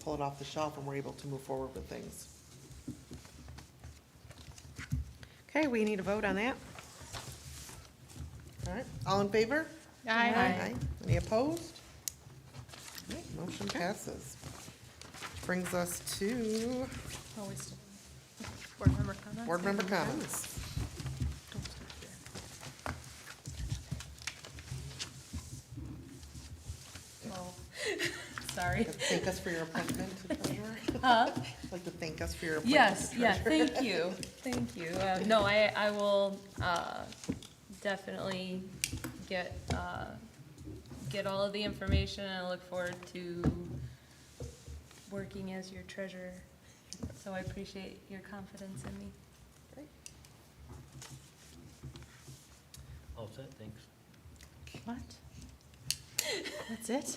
pull it off the shelf and we're able to move forward with things. Okay, we need a vote on that? All right, all in favor? Aye. Any opposed? All right, motion passes. Which brings us to Oh, we still- Board member comments? board member comments. Don't stop there. Oh, sorry. Thank us for your appointment to treasurer. Huh? Like to thank us for your appointment Yes, to yeah, treasurer. thank you, thank you. No, I will, definitely get all of the information, and I look forward to working as your treasurer. So I appreciate your confidence in me. All set, thanks. What? That's it?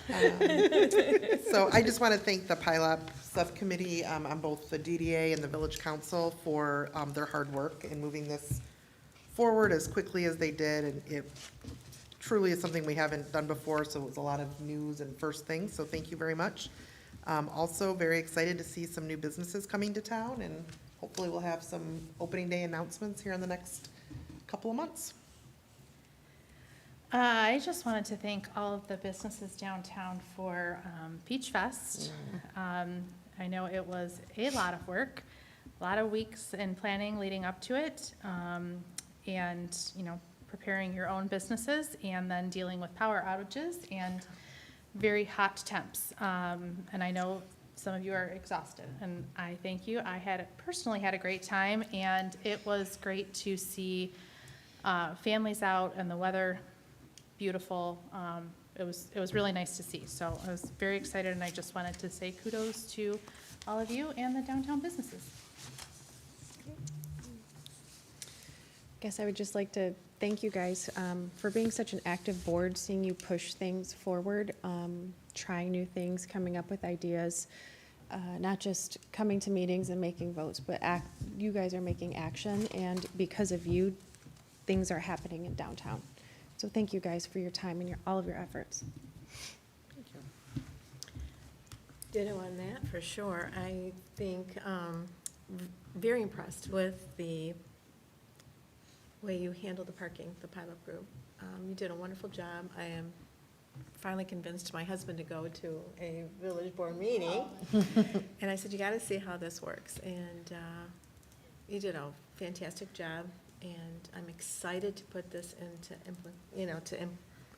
That's it. So I just want to thank the PILOT subcommittee on both the DDA and the village council for their hard work in moving this forward as quickly as they did. And it truly is something we haven't done before, so it was a lot of news and first things, so thank you very much. Also, very excited to see some new businesses coming to town, and hopefully we'll have some opening day announcements here in the next couple of months. I just wanted to thank all of the businesses downtown for Peach Fest. I know it was a lot of work, a lot of weeks in planning leading up to it, and, preparing your own businesses, and then dealing with power outages and very hot temps. And I know some of you are exhausted, and I thank you. I personally had a great time, and it was great to see families out and the weather beautiful. It was really nice to see. So I was very excited, and I just wanted to say kudos to all of you and the downtown businesses. Guess I would just like to thank you guys for being such an active board, seeing you push things forward, trying new things, coming up with ideas, not just coming to meetings and making votes, but you guys are making action, and because of you, things are happening in downtown. So thank you guys for your time and all of your efforts. Thank you. Ditto on that, for sure. I think, very impressed with the way you handled the parking, the pilot group. You did a wonderful job. I am finally convinced my husband to go to a village board meeting. And I said, you gotta see how this works. And you did a fantastic job, and I'm excited to put this into,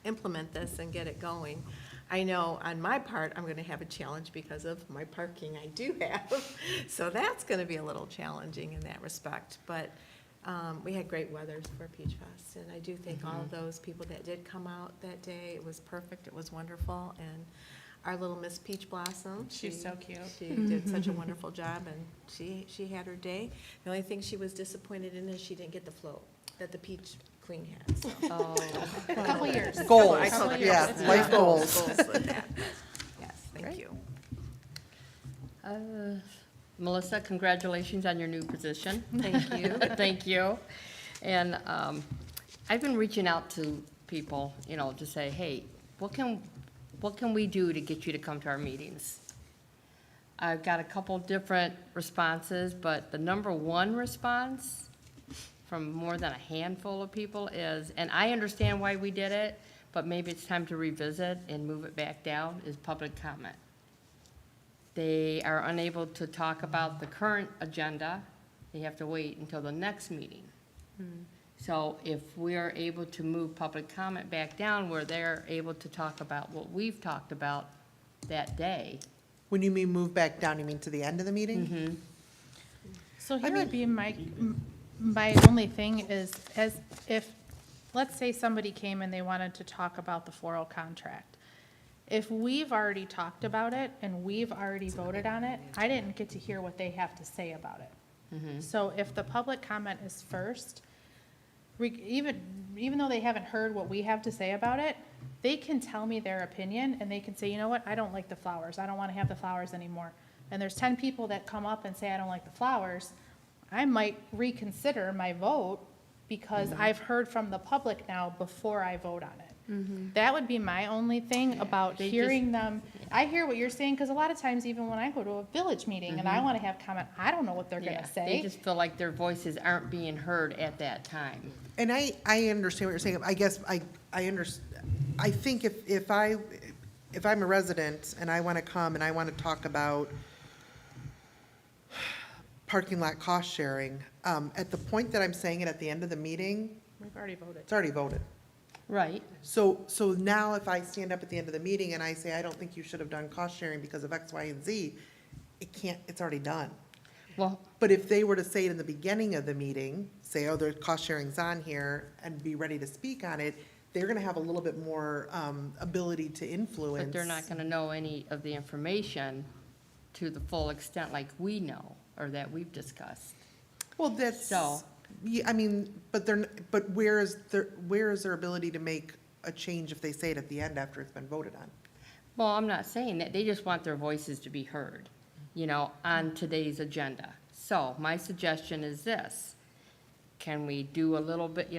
implement this and get it going. I know on my part, I'm gonna have a challenge because of my parking I do have. So that's gonna be a little challenging in that respect. But we had great weather for Peach Fest, and I do thank all of those people that did come out that day. It was perfect, it was wonderful, and our little Miss Peach Blossom. She's so cute. She did such a wonderful job, and she had her day. The only thing she was disappointed in is she didn't get the float that the Peach Queen had, so. Oh, A couple years. Goals, I call it yeah, goals. life goals. Goals with that. Yes, thank Great. you. Melissa, congratulations on your new position. Thank you. Thank you. And I've been reaching out to people, to say, hey, what can we do to get you to come to our meetings? I've got a couple different responses, but the number one response from more than a handful of people is, and I understand why we did it, but maybe it's time to revisit and move it back down, is public comment. They are unable to talk about the current agenda. They have to wait until the next meeting. So if we are able to move public comment back down, where they're able to talk about what we've talked about that day. When you mean move back down, you mean to the end of the meeting? So here would be my only thing is, as if, let's say somebody came and they wanted to talk about the 4.0 contract. If we've already talked about it and we've already voted on it, I didn't get to hear what they have to say about it. So if the public comment is first, even though they haven't heard what we have to say about it, they can tell me their opinion, and they can say, you know what, I don't like the flowers, I don't wanna have the flowers anymore. And there's 10 people that come up and say, I don't like the flowers, I might reconsider my vote, because I've heard from the public now before I vote on it. That would be my only thing about They just- hearing them. I hear what you're saying, because a lot of times, even when I go to a village memeeting and I want to have comment, I don't know what they're Yeah, gonna they say. just feel like their voices aren't being heard at that time. And I understand what you're saying. I guess I think if I'm a resident and I want to come and I want to talk about parking lot cost sharing, at the point that I'm saying it at the end of the meeting, We've already voted. it's already voted. Right. So now if I stand up at the end of the meeting and I say, I don't think you should have done cost sharing because of X, Y, and Z, it's already done. Well, But if they were to say it in the beginning of the meeting, say, oh, there's cost sharing's on here, and be ready to speak on it, they're gonna have a little bit more, ability to influence. but they're not gonna know any of the information to the full extent like we know, or that we've discussed. Well, that's, So- yeah, I mean, but where is their ability to make a change if they say it at the end after it's been voted on? Well, I'm not saying that, they just want their voices to be heard, on today's agenda. So my suggestion is this, can we do a little bit,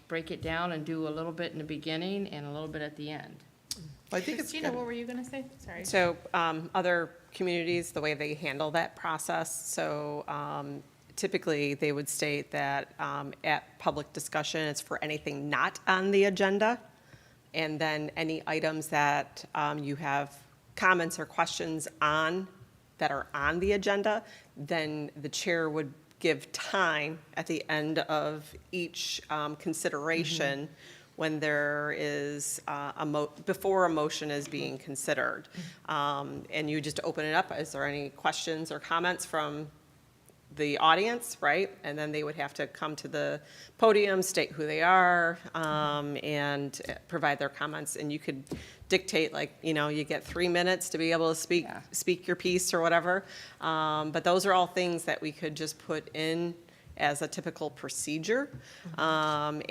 break it down and do a little bit in the beginning and a little bit at the end? I think it's Christina, good. what were you gonna say? Sorry. So, other communities, the way they handle that process, so, typically, they would state that, at public discussion, it's for anything not on the agenda. And then any items that, you have comments or questions on, that are on the agenda, then the chair would give time at the end of each, consideration when there is, before a motion is being considered. And you just open it up, is there any questions or comments from the audience, right? And then they would have to come to the podium, state who they are, and provide their comments. And you could dictate, you get 3 minutes to be able to Yeah. speak your piece or whatever. But those are all things that we could just put in as a typical procedure. like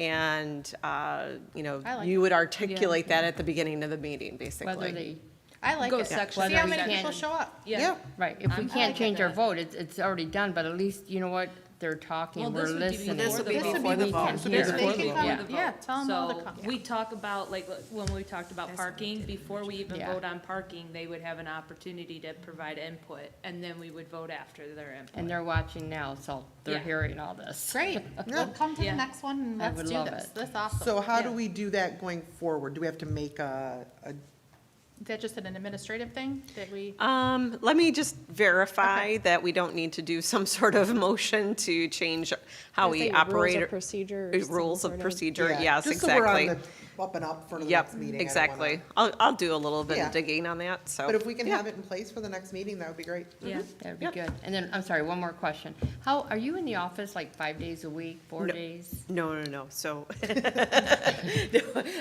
You would articulate that at the beginning of the meeting, basically. Whether they, I like Go it. section. See how Whether we many people can- show up. Yeah, right, if we I can't like change our that. vote, it's already done, but at least, you know what, they're talking, Well, we're this would be listening. before the This would be vote. before the We vote. can So hear. they can come, Yeah. yeah, tell them all to So come. we talk about, like, when we talked about That's parking, what we did. before we even Yeah. vote on parking, they would have an opportunity to provide input, and then we would vote after their input. And they're watching now, so they're Yeah. hearing all this. Great, well, come to the Yeah. next one and I let's would do love this. it. That's awesome. so how do Yeah. we do that going forward? Do we have to make Is that just an administrative thing that we? Let me just verify that we don't need to do some sort of motion to change how we operate. Rules of procedure. or some Rules sort of procedure, yeah, yes, just so we're on exactly. the up and up for the Yep, next meeting. I don't exactly. wanna- I'll do a little bit Yeah. of digging on that, so. But if we can yeah. have it in place for the next meeting, that would be great. Yeah. That'd be good. And then, I'm sorry, one more question. Are you in the office like 5 days a week, 4 No. days? No. So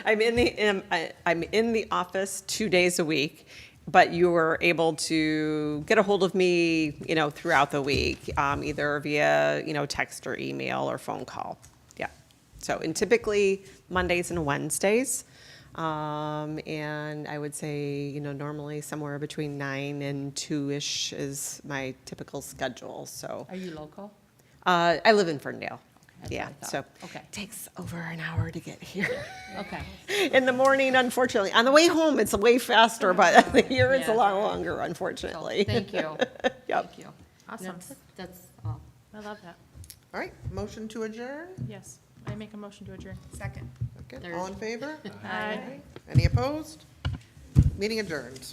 I'm in the office 2 days a week, but you were able to get a hold of me, throughout the week, either via, text or email or phone call. Yeah. So, and typically Mondays and Wednesdays. And I would say, normally somewhere between 9 and 2-ish is my typical schedule, so. Are you local? I live in Ferndale. That's what Yeah, I so. thought. Okay. It takes over an hour to get here. Okay. In the morning, unfortunately. On the way home, it's way faster, but here it's a Yeah. lot longer, So, unfortunately. thank you. Yep. Thank you. Awesome. That's all. I love that. All right, motion to adjourn? Yes. I make a motion to adjourn. Second. Okay, There's- all in favor? Aye. Any opposed? Meeting adjourned.